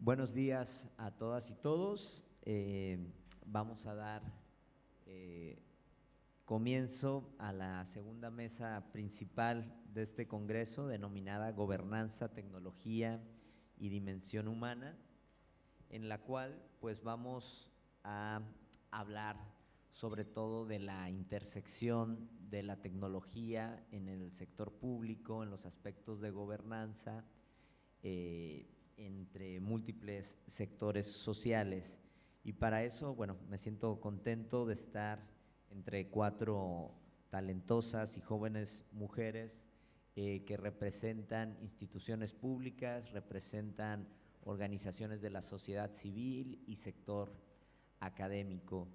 Buenos días a todas y todos. Vamos a dar comienzo a la segunda mesa principal de este congreso, denominada Gobernanza, Tecnología y Dimensión Humana, en la cual pues vamos a hablar sobre todo de la intersección de la tecnología en el sector público, en los aspectos de gobernanza, entre múltiples sectores sociales. Y para eso, bueno, me siento contento de estar entre cuatro talentosas y jóvenes mujeres que representan instituciones públicas, representan organizaciones de la sociedad civil y sector académico,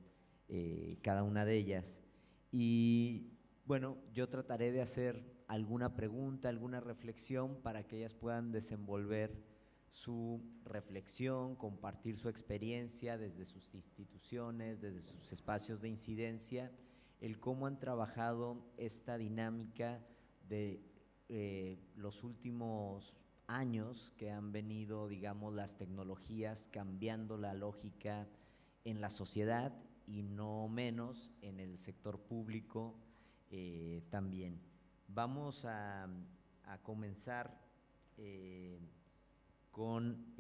cada una de ellas. Y bueno, yo trataré de hacer alguna pregunta, alguna reflexión para que ellas puedan desenvolver su reflexión, compartir su experiencia desde sus instituciones, desde sus espacios de incidencia, el cómo han trabajado esta dinámica de los últimos años que han venido, digamos, las tecnologías cambiando la lógica en la sociedad y no menos en el sector público también. Vamos a comenzar con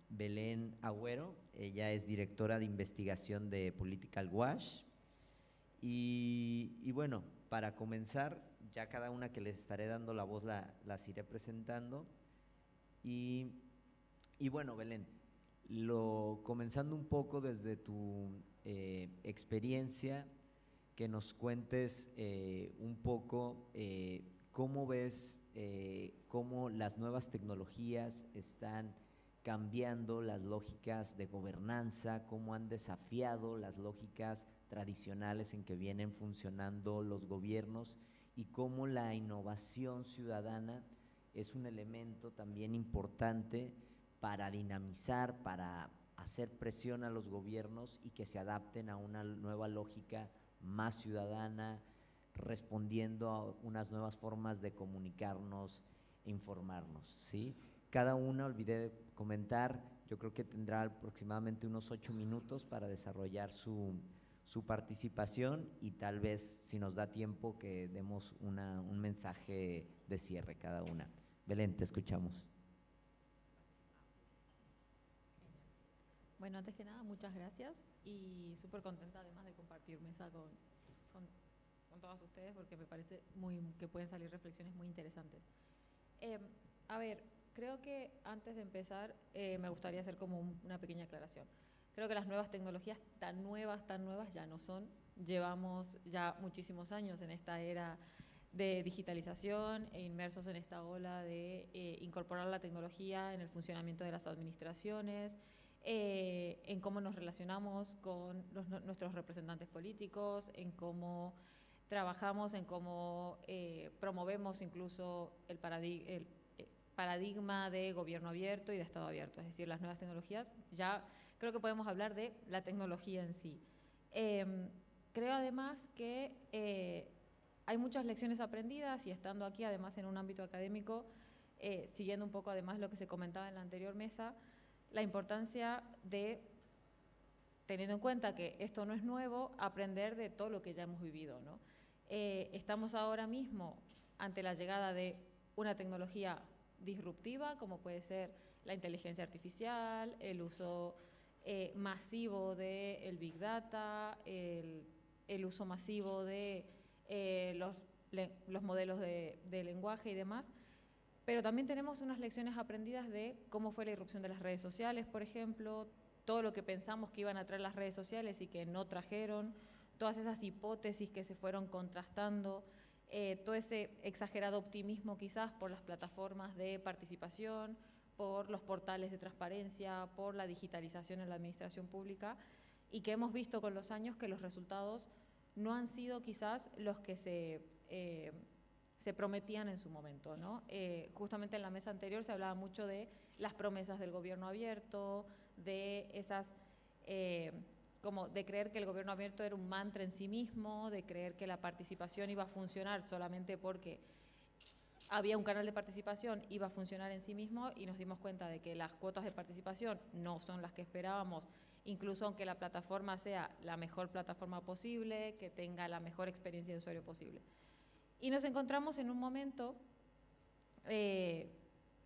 Belén Agüero. Ella es directora de investigación de Political Watch. Y bueno, para comenzar, ya cada una que les estaré dando la voz las iré presentando. Y bueno, Belén, comenzando un poco desde tu experiencia, que nos cuentes un poco cómo ves cómo las nuevas tecnologías están cambiando las lógicas de gobernanza, cómo han desafiado las lógicas tradicionales en que vienen funcionando los gobiernos y cómo la innovación ciudadana es un elemento también importante para dinamizar, para hacer presión a los gobiernos y que se adapten a una nueva lógica más ciudadana, respondiendo a unas nuevas formas de comunicarnos e informarnos, ¿sí? Cada una, olvidé de comentar, yo creo que tendrá aproximadamente unos 8 minutos para desarrollar su participación y tal vez, si nos da tiempo, que demos un mensaje de cierre cada una. Belén, te escuchamos. Bueno, antes que nada, muchas gracias y súper contenta además de compartir mesa con todas ustedes porque me parece que pueden salir reflexiones muy interesantes. A ver, creo que antes de empezar me gustaría hacer como una pequeña aclaración. Creo que las nuevas tecnologías tan nuevas ya no son. Llevamos ya muchísimos años en esta era de digitalización e inmersos en esta ola de incorporar la tecnología en el funcionamiento de las administraciones, en cómo nos relacionamos con nuestros representantes políticos, en cómo trabajamos, en cómo promovemos incluso el paradigma de gobierno abierto y de Estado abierto. Es decir, las nuevas tecnologías, ya creo que podemos hablar de la tecnología en sí. Creo además que hay muchas lecciones aprendidas y estando aquí además en un ámbito académico, siguiendo un poco además lo que se comentaba en la anterior mesa, la importancia de, teniendo en cuenta que esto no es nuevo, aprender de todo lo que ya hemos vivido, ¿no? Estamos ahora mismo ante la llegada de una tecnología disruptiva, como puede ser la inteligencia artificial, el uso masivo del Big Data, el uso masivo de los modelos de lenguaje y demás. Pero también tenemos unas lecciones aprendidas de cómo fue la irrupción de las redes sociales, por ejemplo, todo lo que pensamos que iban a traer las redes sociales y que no trajeron, todas esas hipótesis que se fueron contrastando, todo ese exagerado optimismo quizás por las plataformas de participación, por los portales de transparencia, por la digitalización en la administración pública, y que hemos visto con los años que los resultados no han sido quizás los que se prometían en su momento, ¿no? Justamente en la mesa anterior se hablaba mucho de las promesas del gobierno abierto, de esas, como de creer que el gobierno abierto era un mantra en sí mismo, de creer que la participación iba a funcionar solamente porque había un canal de participación, iba a funcionar en sí mismo y nos dimos cuenta de que las cuotas de participación no son las que esperábamos, incluso aunque la plataforma sea la mejor plataforma posible, que tenga la mejor experiencia de usuario posible. Y nos encontramos en un momento, que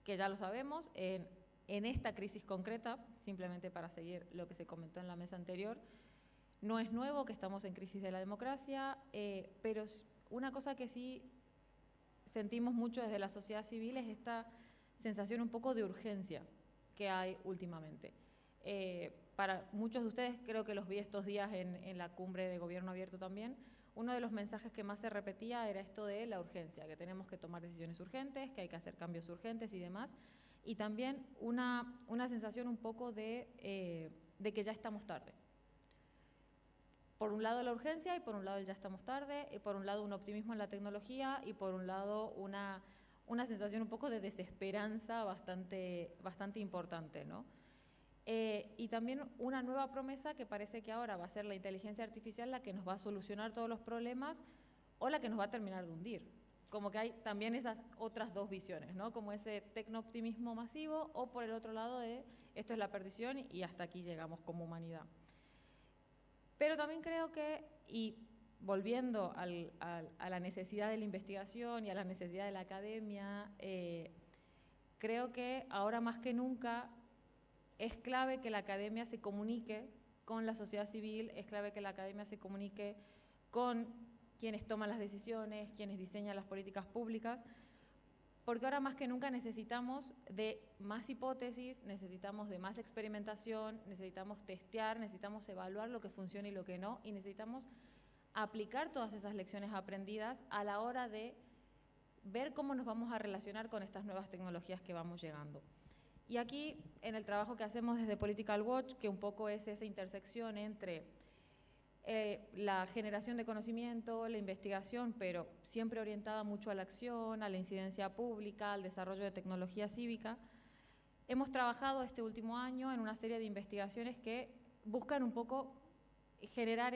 ya lo sabemos, en esta crisis concreta, simplemente para seguir lo que se comentó en la mesa anterior, no es nuevo que estamos en crisis de la democracia, pero una cosa que sí sentimos mucho desde la sociedad civil es esta sensación un poco de urgencia que hay últimamente. Para muchos de ustedes, creo que los vi estos días en la cumbre de Gobierno Abierto también, uno de los mensajes que más se repetía era esto de la urgencia, que tenemos que tomar decisiones urgentes, que hay que hacer cambios urgentes y demás, y también una sensación un poco de que ya estamos tarde. Por un lado la urgencia y por un lado el ya estamos tarde, y por un lado un optimismo en la tecnología y por un lado una sensación un poco de desesperanza bastante importante, ¿no? Y también una nueva promesa que parece que ahora va a ser la inteligencia artificial la que nos va a solucionar todos los problemas o la que nos va a terminar de hundir. Como que hay también esas otras dos visiones, ¿no? Como ese tecnooptimismo masivo o por el otro lado de esto es la perdición y hasta aquí llegamos como humanidad. Pero también creo que, y volviendo a la necesidad de la investigación y a la necesidad de la academia, creo que ahora más que nunca es clave que la academia se comunique con la sociedad civil, es clave que la academia se comunique con quienes toman las decisiones, quienes diseñan las políticas públicas, porque ahora más que nunca necesitamos de más hipótesis, necesitamos de más experimentación, necesitamos testear, necesitamos evaluar lo que funciona y lo que no, y necesitamos aplicar todas esas lecciones aprendidas a la hora de ver cómo nos vamos a relacionar con estas nuevas tecnologías que vamos llegando. Y aquí, en el trabajo que hacemos desde Political Watch, que un poco es esa intersección entre la generación de conocimiento, la investigación, pero siempre orientada mucho a la acción, a la incidencia pública, al desarrollo de tecnología cívica, hemos trabajado este último año en una serie de investigaciones que buscan un poco generar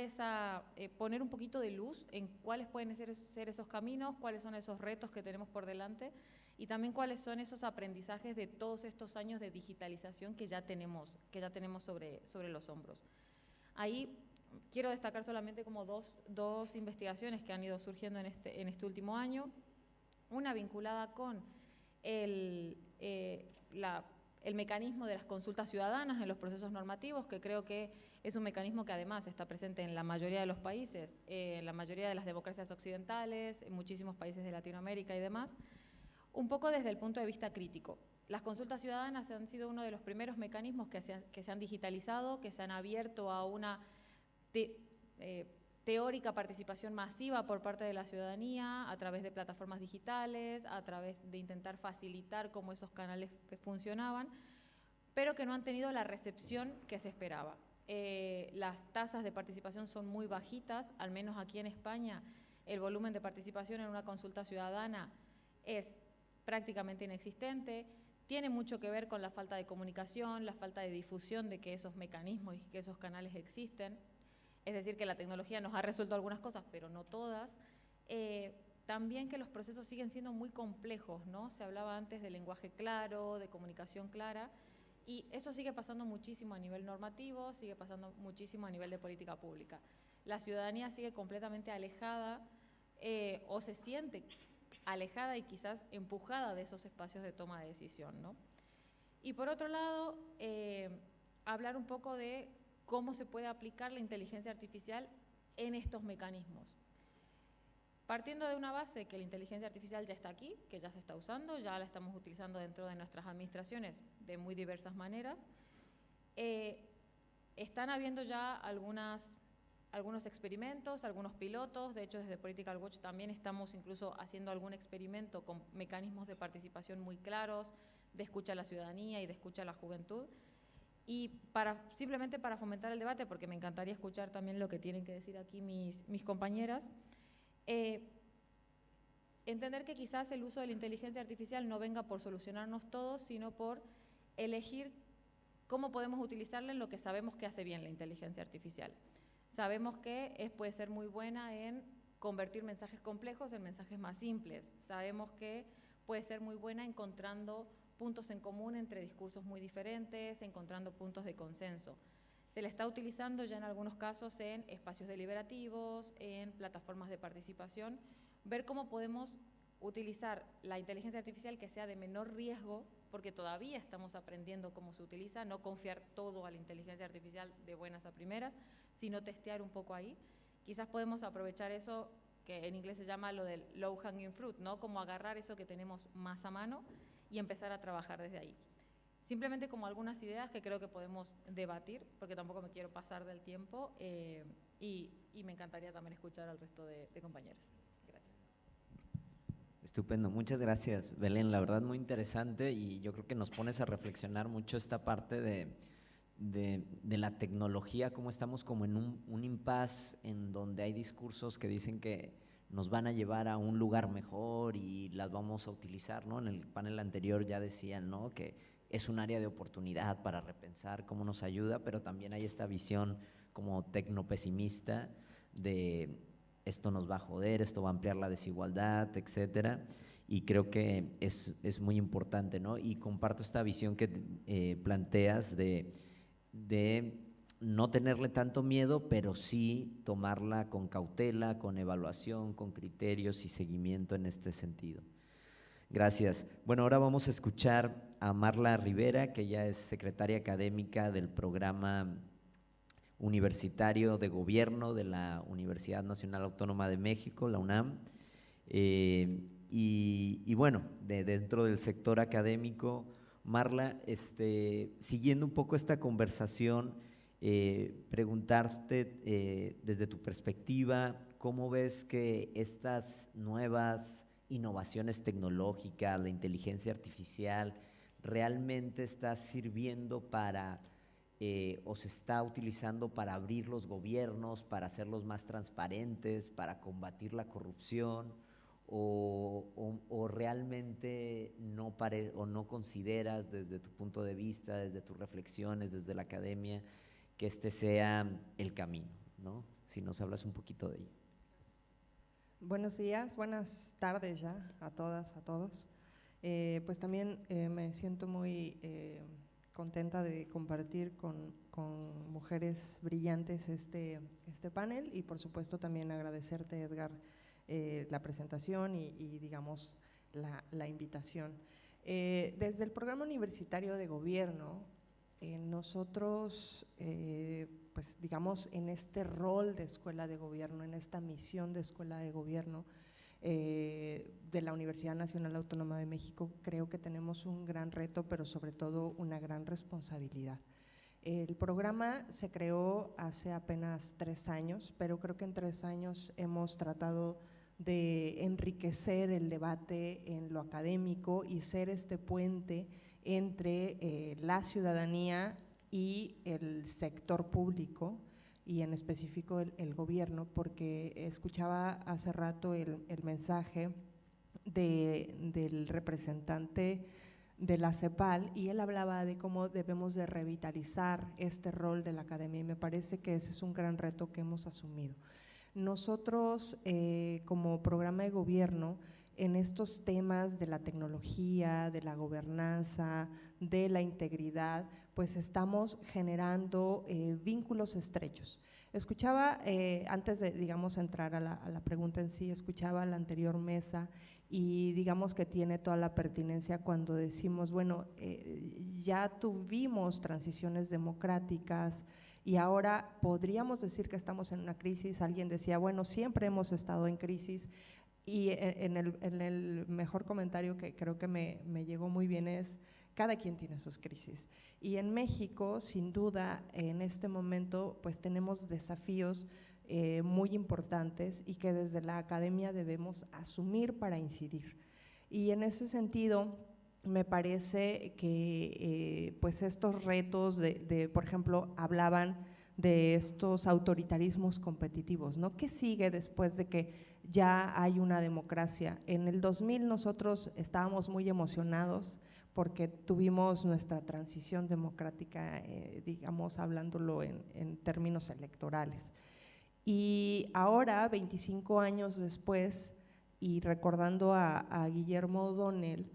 poner un poquito de luz en cuáles pueden ser esos caminos, cuáles son esos retos que tenemos por delante y también cuáles son esos aprendizajes de todos estos años de digitalización que ya tenemos sobre los hombros. Ahí quiero destacar solamente como dos investigaciones que han ido surgiendo en este último año, una vinculada con el mecanismo de las consultas ciudadanas en los procesos normativos, que creo que es un mecanismo que además está presente en la mayoría de los países, en la mayoría de las democracias occidentales, en muchísimos países de Latinoamérica y demás, un poco desde el punto de vista crítico. Las consultas ciudadanas han sido uno de los primeros mecanismos que se han digitalizado, que se han abierto a una teórica participación masiva por parte de la ciudadanía a través de plataformas digitales, a través de intentar facilitar cómo esos canales funcionaban, pero que no han tenido la recepción que se esperaba. Las tasas de participación son muy bajitas, al menos aquí en España el volumen de participación en una consulta ciudadana es prácticamente inexistente, tiene mucho que ver con la falta de comunicación, la falta de difusión de que esos mecanismos y que esos canales existen. Es decir, que la tecnología nos ha resuelto algunas cosas, pero no todas. También que los procesos siguen siendo muy complejos, ¿no? Se hablaba antes de lenguaje claro, de comunicación clara, y eso sigue pasando muchísimo a nivel normativo, sigue pasando muchísimo a nivel de política pública. La ciudadanía sigue completamente alejada o se siente alejada y quizás empujada de esos espacios de toma de decisión, ¿no? Y por otro lado, hablar un poco de cómo se puede aplicar la inteligencia artificial en estos mecanismos. Partiendo de una base que la inteligencia artificial ya está aquí, que ya se está usando, ya la estamos utilizando dentro de nuestras administraciones de muy diversas maneras, están habiendo ya algunos experimentos, algunos pilotos. De hecho, desde Political Watch también estamos incluso haciendo algún experimento con mecanismos de participación muy claros, de escucha a la ciudadanía y de escucha a la juventud. Y simplemente para fomentar el debate, porque me encantaría escuchar también lo que tienen que decir aquí mis compañeras, entender que quizás el uso de la inteligencia artificial no venga por solucionarnos todos, sino por elegir cómo podemos utilizarla en lo que sabemos que hace bien la inteligencia artificial. Sabemos que puede ser muy buena en convertir mensajes complejos en mensajes más simples. Sabemos que puede ser muy buena encontrando puntos en común entre discursos muy diferentes, encontrando puntos de consenso. Se la está utilizando ya en algunos casos en espacios deliberativos, en plataformas de participación, ver cómo podemos utilizar la inteligencia artificial que sea de menor riesgo, porque todavía estamos aprendiendo cómo se utiliza, no confiar todo a la inteligencia artificial de buenas a primeras, sino testear un poco ahí. Quizás podemos aprovechar eso, que en inglés se llama lo del low hanging fruit, ¿no? Como agarrar eso que tenemos más a mano y empezar a trabajar desde ahí. Simplemente como algunas ideas que creo que podemos debatir, porque tampoco me quiero pasar del tiempo, y me encantaría también escuchar al resto de compañeros. Gracias. Estupendo, muchas gracias, Belén. La verdad, muy interesante, y yo creo que nos pones a reflexionar mucho esta parte de la tecnología, cómo estamos como en un impasse en donde hay discursos que dicen que nos van a llevar a un lugar mejor y las vamos a utilizar, ¿no? En el panel anterior ya decían, ¿no?, que es un área de oportunidad para repensar cómo nos ayuda, pero también hay esta visión como tecnopesimista de esto nos va a joder, esto va a ampliar la desigualdad, etcétera. Y creo que es muy importante, ¿no? Y comparto esta visión que planteas de no tenerle tanto miedo, pero sí tomarla con cautela, con evaluación, con criterios y seguimiento en este sentido. Gracias. Bueno, ahora vamos a escuchar a Marla Rivera, que ella es secretaria académica del programa universitario de gobierno de la Universidad Nacional Autónoma de México, la UNAM. Y bueno, dentro del sector académico, Marla, siguiendo un poco esta conversación, preguntarte desde tu perspectiva, ¿cómo ves que estas nuevas innovaciones tecnológicas, la inteligencia artificial, realmente está sirviendo para, o se está utilizando para abrir los gobiernos, para hacerlos más transparentes, para combatir la corrupción, o realmente no consideras desde tu punto de vista, desde tus reflexiones, desde la academia, que este sea el camino, ¿no? Si nos hablas un poquito de ello. Buenos días, buenas tardes ya a todas, a todos. Pues también me siento muy contenta de compartir con mujeres brillantes este panel, y por supuesto también agradecerte, Edgar, la presentación y digamos la invitación. Desde el Programa Universitario de Gobierno, nosotros pues digamos en este rol de escuela de gobierno, en esta misión de escuela de gobierno de la Universidad Nacional Autónoma de México, creo que tenemos un gran reto, pero sobre todo una gran responsabilidad. El programa se creó hace apenas 3 años, pero creo que en 3 años hemos tratado de enriquecer el debate en lo académico y ser este puente entre la ciudadanía y el sector público, y en específico el gobierno, porque escuchaba hace rato el mensaje del representante de la CEPAL, y él hablaba de cómo debemos de revitalizar este rol de la academia, y me parece que ese es un gran reto que hemos asumido. Nosotros como programa de gobierno, en estos temas de la tecnología, de la gobernanza, de la integridad, pues estamos generando vínculos estrechos. Escuchaba, antes de, digamos, entrar a la pregunta en sí, escuchaba la anterior mesa y digamos que tiene toda la pertinencia cuando decimos, bueno, ya tuvimos transiciones democráticas y ahora podríamos decir que estamos en una crisis. Alguien decía, bueno, siempre hemos estado en crisis. Y en el mejor comentario que creo que me llegó muy bien es, cada quien tiene sus crisis. Y en México, sin duda, en este momento, pues tenemos desafíos muy importantes y que desde la academia debemos asumir para incidir. Y en ese sentido, me parece que pues estos retos por ejemplo, hablaban de estos autoritarismos competitivos, ¿no? ¿Qué sigue después de que ya hay una democracia? En el 2000 nosotros estábamos muy emocionados porque tuvimos nuestra transición democrática, digamos, hablándolo en términos electorales. Y ahora, 25 años después, y recordando a Guillermo O'Donnell,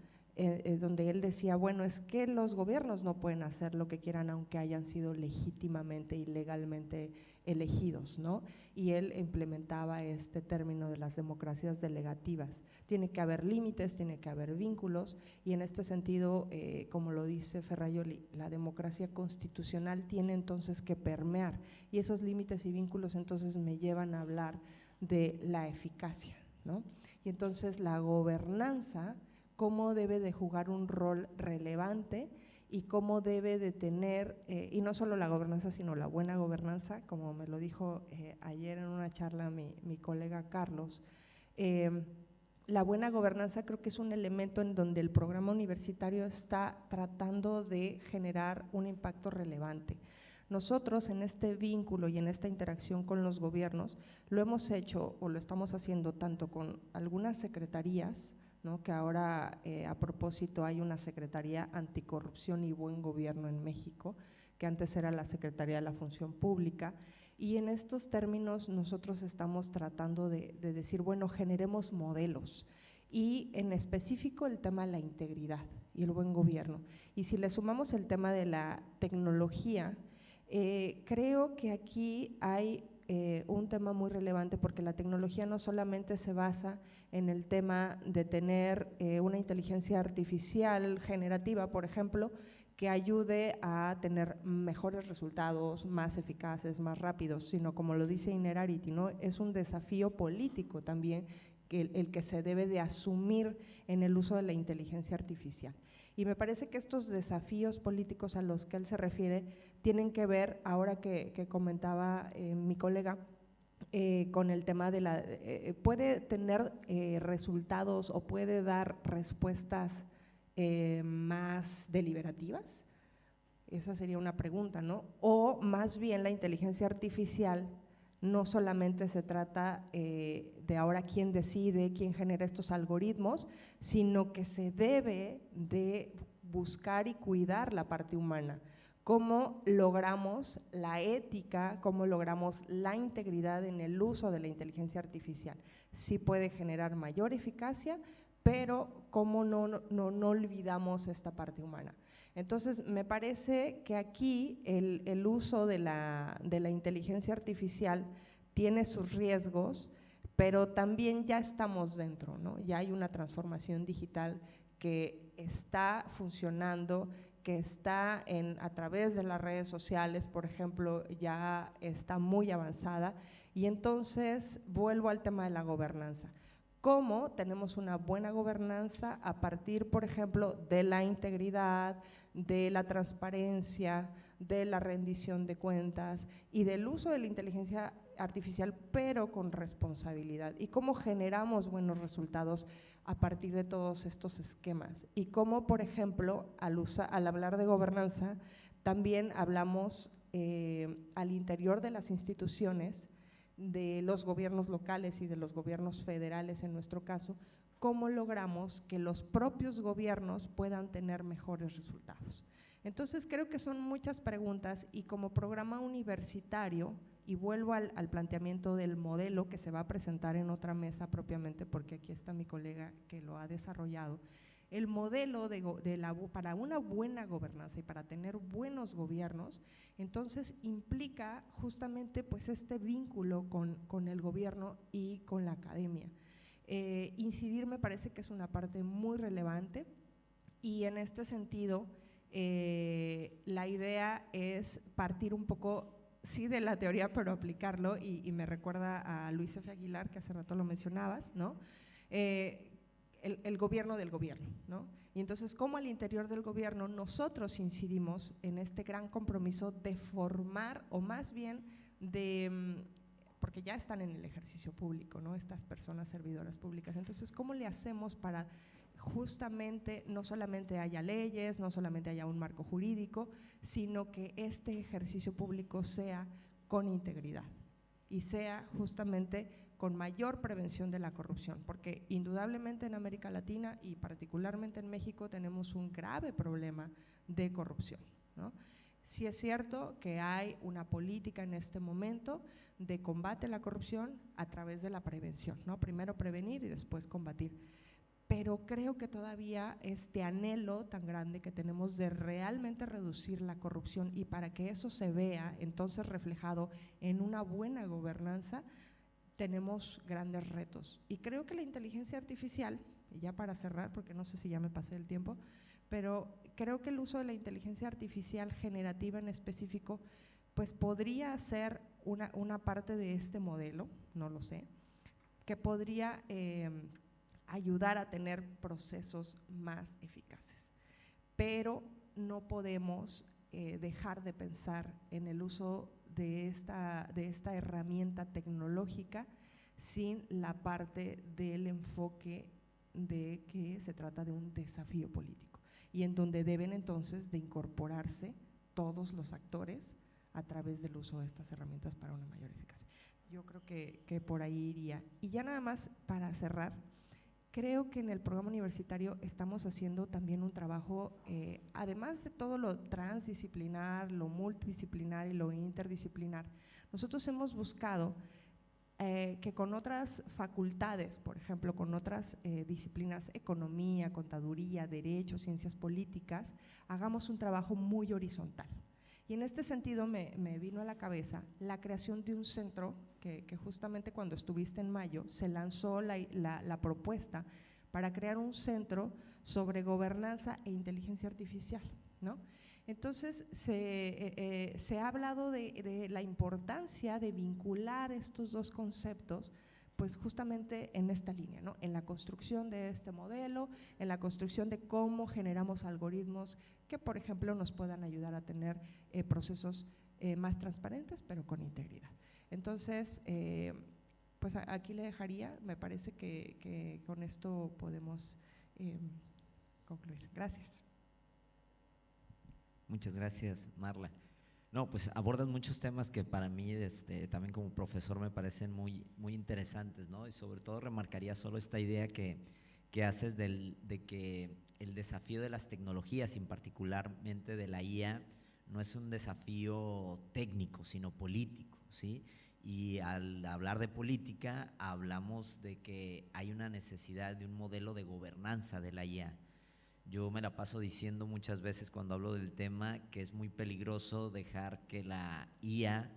donde él decía, bueno, es que los gobiernos no pueden hacer lo que quieran aunque hayan sido legítimamente y legalmente elegidos, ¿no? Y él implementaba este término de las democracias delegativas. Tiene que haber límites, tiene que haber vínculos, y en este sentido, como lo dice Ferrajoli, la democracia constitucional tiene entonces que permear, y esos límites y vínculos entonces me llevan a hablar de la eficacia, ¿no? Y entonces la gobernanza, cómo debe de jugar un rol relevante y cómo debe de tener, y no solo la gobernanza, sino la buena gobernanza, como me lo dijo ayer en una charla mi colega Carlos. La buena gobernanza creo que es un elemento en donde el programa universitario está tratando de generar un impacto relevante. Nosotros en este vínculo y en esta interacción con los gobiernos lo hemos hecho o lo estamos haciendo tanto con algunas secretarías, ¿no? Que ahora a propósito hay una Secretaría Anticorrupción y Buen Gobierno en México, que antes era la Secretaría de la Función Pública, y en estos términos nosotros estamos tratando de decir, bueno, generemos modelos, y en específico el tema de la integridad y el buen gobierno. Y si le sumamos el tema de la tecnología, creo que aquí hay un tema muy relevante, porque la tecnología no solamente se basa en el tema de tener una inteligencia artificial generativa, por ejemplo, que ayude a tener mejores resultados, más eficaces, más rápidos, sino como lo dice Inerarity, ¿no? Es un desafío político también el que se debe de asumir en el uso de la inteligencia artificial. Y me parece que estos desafíos políticos a los que él se refiere tienen que ver, ahora que comentaba mi colega, con el tema de la… puede tener resultados o puede dar respuestas más deliberativas. Esa sería una pregunta, ¿no? O más bien la inteligencia artificial no solamente se trata de ahora quién decide, quién genera estos algoritmos, sino que se debe de buscar y cuidar la parte humana. ¿Cómo logramos la ética, cómo logramos la integridad en el uso de la inteligencia artificial? Sí puede generar mayor eficacia, pero cómo no olvidamos esta parte humana. Entonces, me parece que aquí el uso de la inteligencia artificial tiene sus riesgos, pero también ya estamos dentro, ¿no? Ya hay una transformación digital que está funcionando, que está a través de las redes sociales, por ejemplo, ya está muy avanzada. Y entonces vuelvo al tema de la gobernanza. ¿Cómo tenemos una buena gobernanza a partir, por ejemplo, de la integridad, de la transparencia, de la rendición de cuentas y del uso de la inteligencia artificial, pero con responsabilidad? ¿Y cómo generamos buenos resultados a partir de todos estos esquemas? Y cómo, por ejemplo, al hablar de gobernanza, también hablamos al interior de las instituciones, de los gobiernos locales y de los gobiernos federales en nuestro caso, cómo logramos que los propios gobiernos puedan tener mejores resultados. Entonces creo que son muchas preguntas, y como programa universitario, y vuelvo al planteamiento del modelo que se va a presentar en otra mesa propiamente, porque aquí está mi colega que lo ha desarrollado, el modelo para una buena gobernanza y para tener buenos gobiernos, entonces implica justamente pues este vínculo con el gobierno y con la academia. Incidir me parece que es una parte muy relevante, y en este sentido la idea es partir un poco, sí, de la teoría, pero aplicarlo, y me recuerda a Luis F. Aguilar, que hace rato lo mencionabas, ¿no? El gobierno del gobierno, ¿no? Y entonces, ¿cómo al interior del gobierno nosotros incidimos en este gran compromiso de formar, o más bien porque ya están en el ejercicio público, ¿no? Estas personas servidoras públicas. Entonces, ¿cómo le hacemos para justamente no solamente haya leyes, no solamente haya un marco jurídico, sino que este ejercicio público sea con integridad y sea justamente con mayor prevención de la corrupción? Porque indudablemente en América Latina y particularmente en México tenemos un grave problema de corrupción, ¿no? Sí es cierto que hay una política en este momento de combate a la corrupción a través de la prevención, ¿no? Primero prevenir y después combatir. Pero creo que todavía este anhelo tan grande que tenemos de realmente reducir la corrupción, y para que eso se vea entonces reflejado en una buena gobernanza, tenemos grandes retos. Y creo que la inteligencia artificial, y ya para cerrar, porque no sé si ya me pasé el tiempo, pero creo que el uso de la inteligencia artificial generativa en específico, pues podría ser una parte de este modelo, no lo sé, que podría ayudar a tener procesos más eficaces. Pero no podemos dejar de pensar en el uso de esta herramienta tecnológica sin la parte del enfoque de que se trata de un desafío político, y en donde deben entonces de incorporarse todos los actores a través del uso de estas herramientas para una mayor eficacia. Yo creo que por ahí iría. Y ya nada más para cerrar, creo que en el programa universitario estamos haciendo también un trabajo, además de todo lo transdisciplinar, lo multidisciplinar y lo interdisciplinar, nosotros hemos buscado que con otras facultades, por ejemplo, con otras disciplinas, economía, contaduría, derecho, ciencias políticas, hagamos un trabajo muy horizontal. Y en este sentido me vino a la cabeza la creación de un centro que justamente cuando estuviste en mayo se lanzó la propuesta para crear un centro sobre gobernanza e inteligencia artificial, ¿no? Entonces se ha hablado de la importancia de vincular estos dos conceptos, pues justamente en esta línea, ¿no? En la construcción de este modelo, en la construcción de cómo generamos algoritmos que, por ejemplo, nos puedan ayudar a tener procesos más transparentes, pero con integridad. Entonces, pues aquí le dejaría, me parece que con esto podemos concluir. Gracias. Muchas gracias, Marla. No, pues abordas muchos temas que para mí, también como profesor, me parecen muy, muy interesantes, ¿no? Y sobre todo remarcaría solo esta idea que haces de que el desafío de las tecnologías, y particularmente de la IA, no es un desafío técnico, sino político, ¿sí? Y al hablar de política, hablamos de que hay una necesidad de un modelo de gobernanza de la IA. Yo me la paso diciendo muchas veces cuando hablo del tema que es muy peligroso dejar que la IA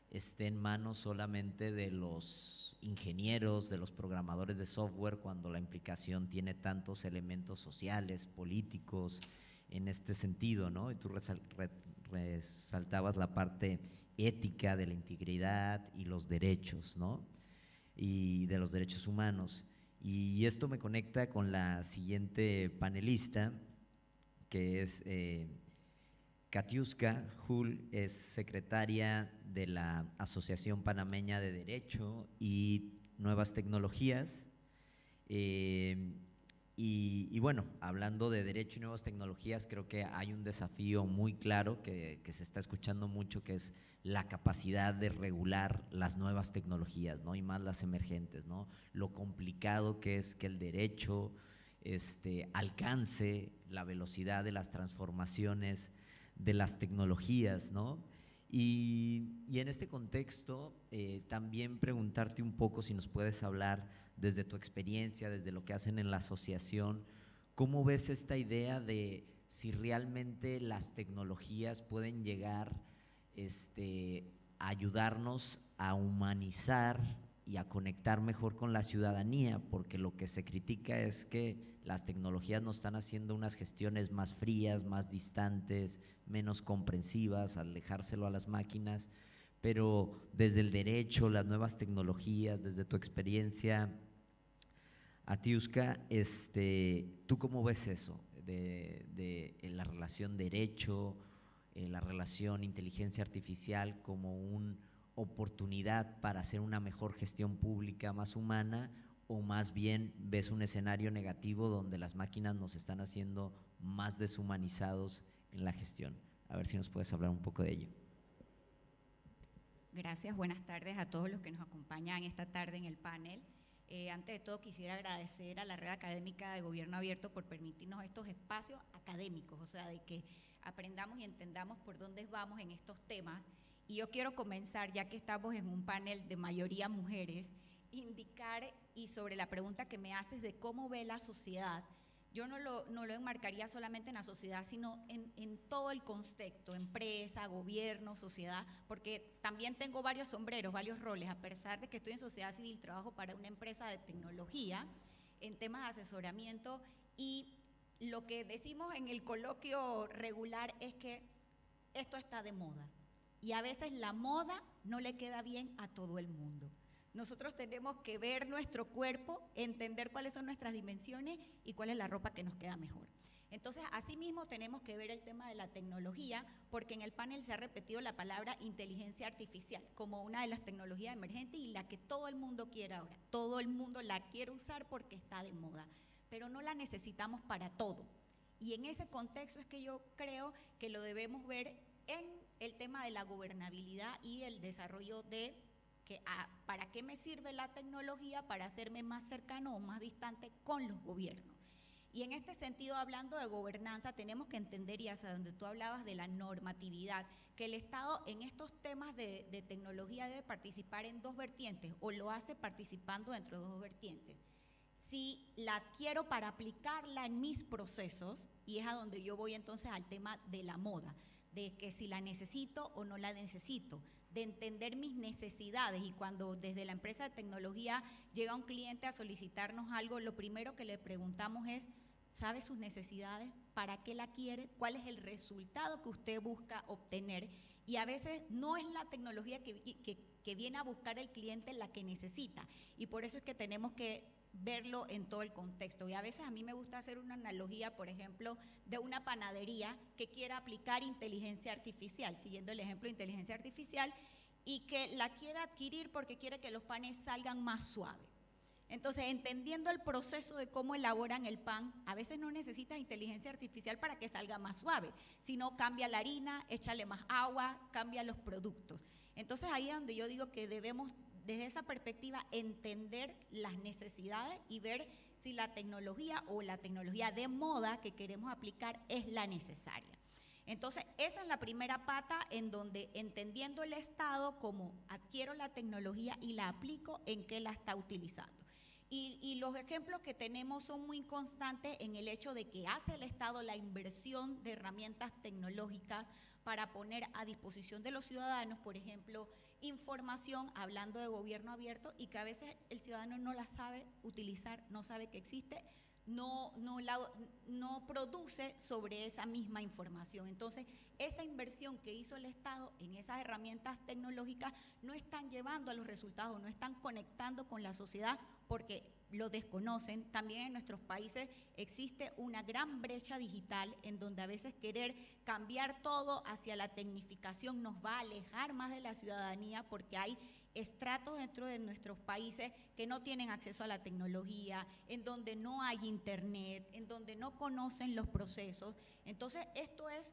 esté en manos solamente de los ingenieros, de los programadores de software, cuando la implicación tiene tantos elementos sociales, políticos, en este sentido, ¿no? Y tú resaltabas la parte ética de la integridad y los derechos, ¿no? Y de los derechos humanos. Y esto me conecta con la siguiente panelista, que es Katiuska Hull, es secretaria de la Asociación Panameña de Derecho y Nuevas Tecnologías. Y bueno, hablando de derecho y nuevas tecnologías, creo que hay un desafío muy claro que se está escuchando mucho, que es la capacidad de regular las nuevas tecnologías, ¿no? Y más las emergentes, ¿no? Lo complicado que es que el derecho alcance la velocidad de las transformaciones de las tecnologías, ¿no? Y en este contexto, también preguntarte un poco si nos puedes hablar desde tu experiencia, desde lo que hacen en la asociación, ¿cómo ves esta idea de si realmente las tecnologías pueden llegar a ayudarnos a humanizar y a conectar mejor con la ciudadanía? Porque lo que se critica es que las tecnologías nos están haciendo unas gestiones más frías, más distantes, menos comprensivas, al dejárselo a las máquinas, pero desde el derecho, las nuevas tecnologías, desde tu experiencia, Atiuska, ¿tú cómo ves eso de la relación derecho, la relación inteligencia artificial como una oportunidad para hacer una mejor gestión pública más humana, o más bien ves un escenario negativo donde las máquinas nos están haciendo más deshumanizados en la gestión? A ver si nos puedes hablar un poco de ello. Gracias, buenas tardes a todos los que nos acompañan esta tarde en el panel. Antes de todo quisiera agradecer a la Red Académica de Gobierno Abierto por permitirnos estos espacios académicos, o sea, de que aprendamos y entendamos por dónde vamos en estos temas. Y yo quiero comenzar, ya que estamos en un panel de mayoría mujeres, indicar, y sobre la pregunta que me haces de cómo ve la sociedad, yo no lo enmarcaría solamente en la sociedad, sino en todo el contexto, empresa, gobierno, sociedad, porque también tengo varios sombreros, varios roles, a pesar de que estoy en sociedad civil, trabajo para una empresa de tecnología, en temas de asesoramiento, y lo que decimos en el coloquio regular es que esto está de moda, y a veces la moda no le queda bien a todo el mundo. Nosotros tenemos que ver nuestro cuerpo, entender cuáles son nuestras dimensiones y cuál es la ropa que nos queda mejor. Entonces, asimismo, tenemos que ver el tema de la tecnología, porque en el panel se ha repetido la palabra inteligencia artificial como una de las tecnologías emergentes y la que todo el mundo quiere ahora. Todo el mundo la quiere usar porque está de moda, pero no la necesitamos para todo. Y en ese contexto es que yo creo que lo debemos ver en el tema de la gobernabilidad y el desarrollo de ¿para qué me sirve la tecnología? Para hacerme más cercano o más distante con los gobiernos. Y en este sentido, hablando de gobernanza, tenemos que entender, y hacia donde tú hablabas de la normatividad, que el Estado en estos temas de tecnología debe participar en dos vertientes, o lo hace participando dentro de dos vertientes. Si la adquiero para aplicarla en mis procesos, y es a donde yo voy entonces al tema de la moda, de que si la necesito o no la necesito, de entender mis necesidades, y cuando desde la empresa de tecnología llega un cliente a solicitarnos algo, lo primero que le preguntamos es, ¿sabe sus necesidades? ¿Para qué la quiere? ¿Cuál es el resultado que usted busca obtener? Y a veces no es la tecnología que viene a buscar el cliente la que necesita, y por eso es que tenemos que verlo en todo el contexto. Y a veces a mí me gusta hacer una analogía, por ejemplo, de una panadería que quiera aplicar inteligencia artificial, siguiendo el ejemplo de inteligencia artificial, y que la quiera adquirir porque quiere que los panes salgan más suaves. Entonces, entendiendo el proceso de cómo elaboran el pan, a veces no necesitas inteligencia artificial para que salga más suave, sino cambia la harina, échale más agua, cambia los productos. Entonces, ahí es donde yo digo que debemos, desde esa perspectiva, entender las necesidades y ver si la tecnología o la tecnología de moda que queremos aplicar es la necesaria. Entonces, esa es la primera pata, en donde, entendiendo el Estado como adquiero la tecnología y la aplico, en qué la está utilizando. Y los ejemplos que tenemos son muy constantes en el hecho de que hace el Estado la inversión de herramientas tecnológicas para poner a disposición de los ciudadanos, por ejemplo, información, hablando de gobierno abierto, y que a veces el ciudadano no la sabe utilizar, no sabe que existe, no produce sobre esa misma información. Entonces, esa inversión que hizo el Estado en esas herramientas tecnológicas no están llevando a los resultados, no están conectando con la sociedad porque lo desconocen. También en nuestros países existe una gran brecha digital en donde a veces querer cambiar todo hacia la tecnificación nos va a alejar más de la ciudadanía, porque hay estratos dentro de nuestros países que no tienen acceso a la tecnología, en donde no hay internet, en donde no conocen los procesos. Entonces, esto es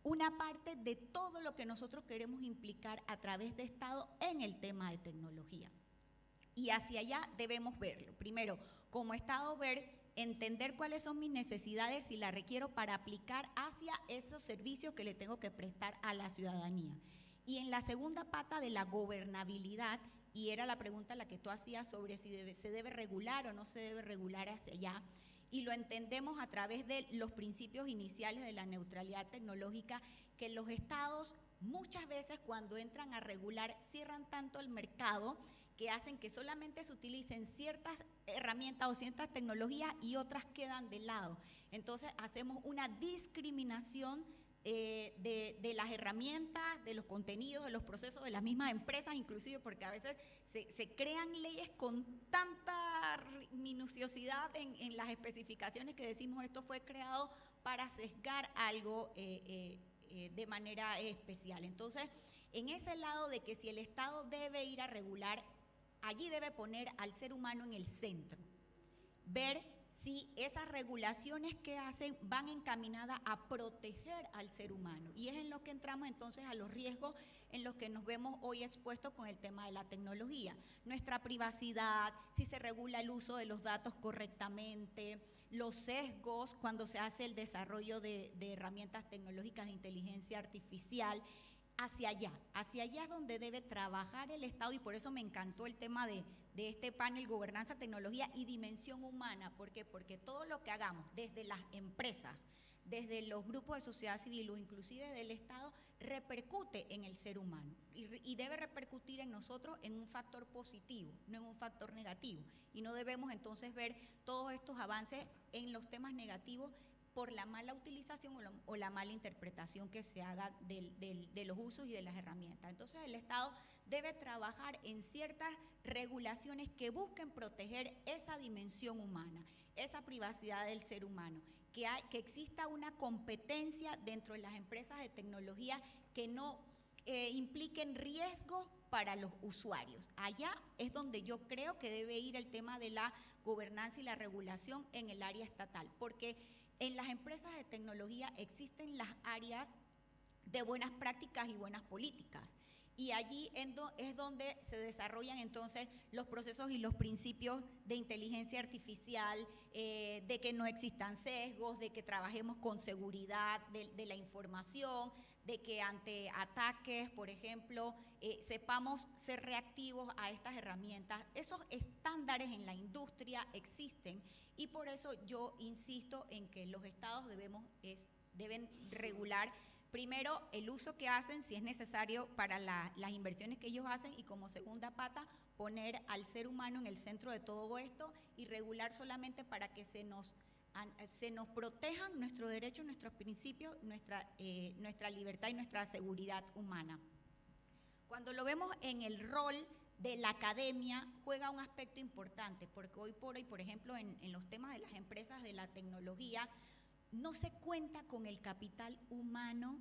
una parte de todo lo que nosotros queremos implicar a través de Estado en el tema de tecnología. Y hacia allá debemos verlo. Primero, como Estado, entender cuáles son mis necesidades, si las requiero para aplicar hacia esos servicios que le tengo que prestar a la ciudadanía. Y en la segunda pata de la gobernabilidad, y era la pregunta la que tú hacías sobre si se debe regular o no se debe regular hacia allá, y lo entendemos a través de los principios iniciales de la neutralidad tecnológica, que los Estados muchas veces cuando entran a regular cierran tanto el mercado que hacen que solamente se utilicen ciertas herramientas o ciertas tecnologías y otras quedan de lado. Entonces hacemos una discriminación de las herramientas, de los contenidos, de los procesos de las mismas empresas, inclusive porque a veces se crean leyes con tanta minuciosidad en las especificaciones que decimos esto fue creado para sesgar algo de manera especial. Entonces, en ese lado de que si el Estado debe ir a regular, allí debe poner al ser humano en el centro, ver si esas regulaciones que hacen van encaminadas a proteger al ser humano. Y es en lo que entramos entonces a los riesgos en los que nos vemos hoy expuestos con el tema de la tecnología. Nuestra privacidad, si se regula el uso de los datos correctamente, los sesgos cuando se hace el desarrollo de herramientas tecnológicas de inteligencia artificial. Hacia allá es donde debe trabajar el Estado, y por eso me encantó el tema de este panel Gobernanza, Tecnología y Dimensión Humana. ¿Por qué? Porque todo lo que hagamos desde las empresas, desde los grupos de sociedad civil o inclusive del Estado, repercute en el ser humano y debe repercutir en nosotros en un factor positivo, no en un factor negativo. Y no debemos entonces ver todos estos avances en los temas negativos por la mala utilización o la mala interpretación que se haga de los usos y de las herramientas. Entonces el Estado debe trabajar en ciertas regulaciones que busquen proteger esa dimensión humana, esa privacidad del ser humano, que exista una competencia dentro de las empresas de tecnología que no impliquen riesgo para los usuarios. Allá es donde yo creo que debe ir el tema de la gobernanza y la regulación en el área estatal, porque en las empresas de tecnología existen las áreas de buenas prácticas y buenas políticas. Y allí es donde se desarrollan entonces los procesos y los principios de inteligencia artificial, de que no existan sesgos, de que trabajemos con seguridad de la información, de que ante ataques, por ejemplo, sepamos ser reactivos a estas herramientas. Esos estándares en la industria existen y por eso yo insisto en que los estados deben regular primero el uso que hacen, si es necesario para las inversiones que ellos hacen, y como segunda pata poner al ser humano en el centro de todo esto y regular solamente para que se nos protejan nuestros derechos, nuestros principios, nuestra libertad y nuestra seguridad humana. Cuando lo vemos en el rol de la academia, juega un aspecto importante, porque hoy por hoy, por ejemplo, en los temas de las empresas de la tecnología, no se cuenta con el capital humano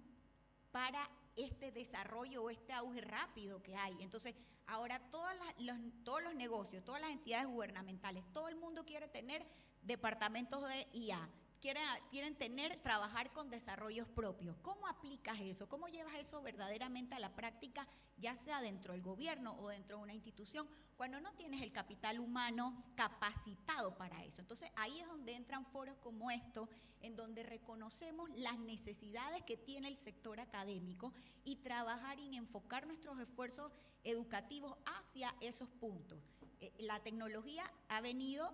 para este desarrollo o este auge rápido que hay. Entonces, ahora todos los negocios, todas las entidades gubernamentales, todo el mundo quiere tener departamentos de IA, quieren trabajar con desarrollos propios. ¿Cómo aplicas eso? ¿Cómo llevas eso verdaderamente a la práctica, ya sea dentro del gobierno o dentro de una institución, cuando no tienes el capital humano capacitado para eso? Entonces, ahí es donde entran foros como estos, en donde reconocemos las necesidades que tiene el sector académico y trabajar y enfocar nuestros esfuerzos educativos hacia esos puntos. La tecnología ha venido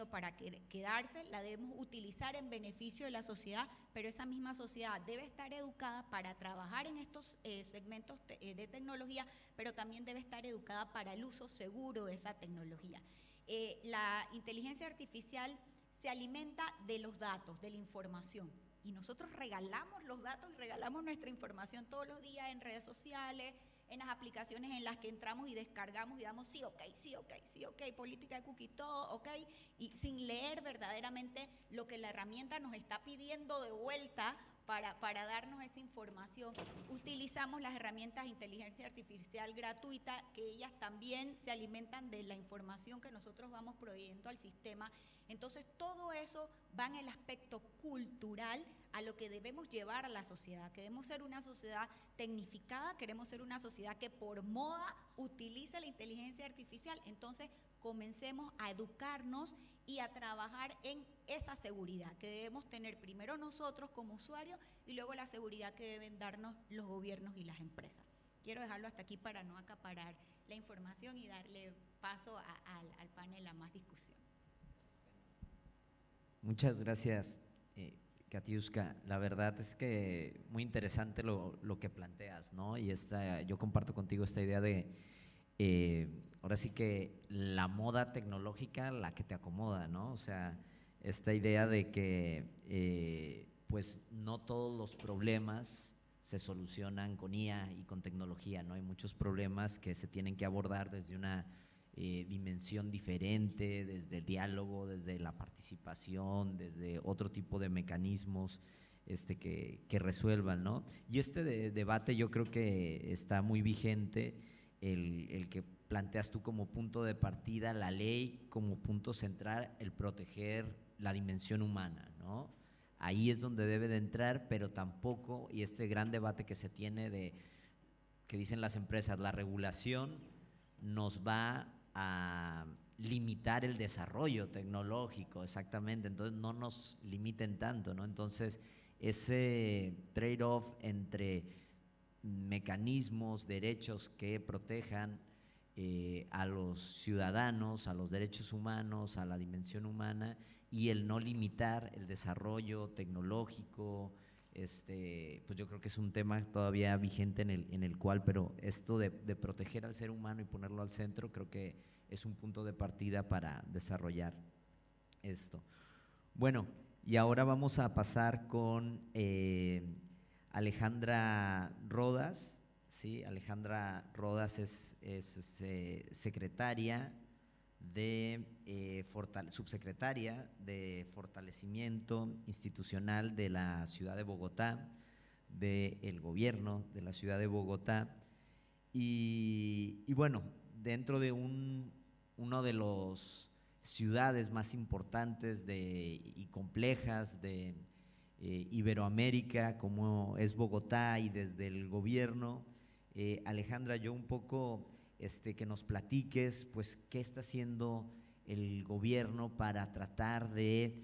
para quedarse, la debemos utilizar en beneficio de la sociedad, pero esa misma sociedad debe estar educada para trabajar en estos segmentos de tecnología, pero también debe estar educada para el uso seguro de esa tecnología. La inteligencia artificial se alimenta de los datos, de la información, y nosotros regalamos los datos y regalamos nuestra información todos los días en redes sociales, en las aplicaciones en las que entramos y descargamos y damos sí, ok, sí, ok, sí, ok, política de cookie, todo, ok, y sin leer verdaderamente lo que la herramienta nos está pidiendo de vuelta para darnos esa información. Utilizamos las herramientas de inteligencia artificial gratuita, que ellas también se alimentan de la información que nosotros vamos proveyendo al sistema. Entonces, todo eso va en el aspecto cultural a lo que debemos llevar a la sociedad. Queremos ser una sociedad tecnificada, queremos ser una sociedad que por moda utilice la inteligencia artificial. Entonces, comencemos a educarnos y a trabajar en esa seguridad que debemos tener primero nosotros como usuarios y luego la seguridad que deben darnos los gobiernos y las empresas. Quiero dejarlo hasta aquí para no acaparar la información y darle paso al panel a más discusión. Muchas gracias, Katiuska. La verdad es que muy interesante lo que planteas, ¿no? Y yo comparto contigo esta idea de, ahora sí que la moda tecnológica, la que te acomoda, ¿no? O sea, esta idea de que pues no todos los problemas se solucionan con IA y con tecnología, ¿no? Hay muchos problemas que se tienen que abordar desde una dimensión diferente, desde el diálogo, desde la participación, desde otro tipo de mecanismos que resuelvan, ¿no? Y debate yo creo que está muy vigente, el que planteas tú como punto de partida, la ley como punto central, el proteger la dimensión humana, ¿no? Ahí es donde debe de entrar, pero tampoco, y este gran debate que se tiene que dicen las empresas, la regulación nos va a limitar el desarrollo tecnológico, exactamente, entonces no nos limiten tanto, ¿no? Entonces, ese trade-off entre mecanismos, derechos que protejan a los ciudadanos, a los derechos humanos, a la dimensión humana, y el no limitar el desarrollo tecnológico, pues yo creo que es un tema todavía vigente en el cual, pero esto de proteger al ser humano y ponerlo al centro, creo que es un punto de partida para desarrollar esto. Bueno, y ahora vamos a pasar con Alejandra Rodas, ¿sí? Alejandra Rodas es secretaria subsecretaria de Fortalecimiento Institucional de la Ciudad de Bogotá, del gobierno de la Ciudad de Bogotá, y bueno, dentro de uno de los ciudades más importantes y complejas de Iberoamérica, como es Bogotá, y desde el gobierno, Alejandra, yo un poco que nos platiques, pues, qué está haciendo el gobierno para tratar de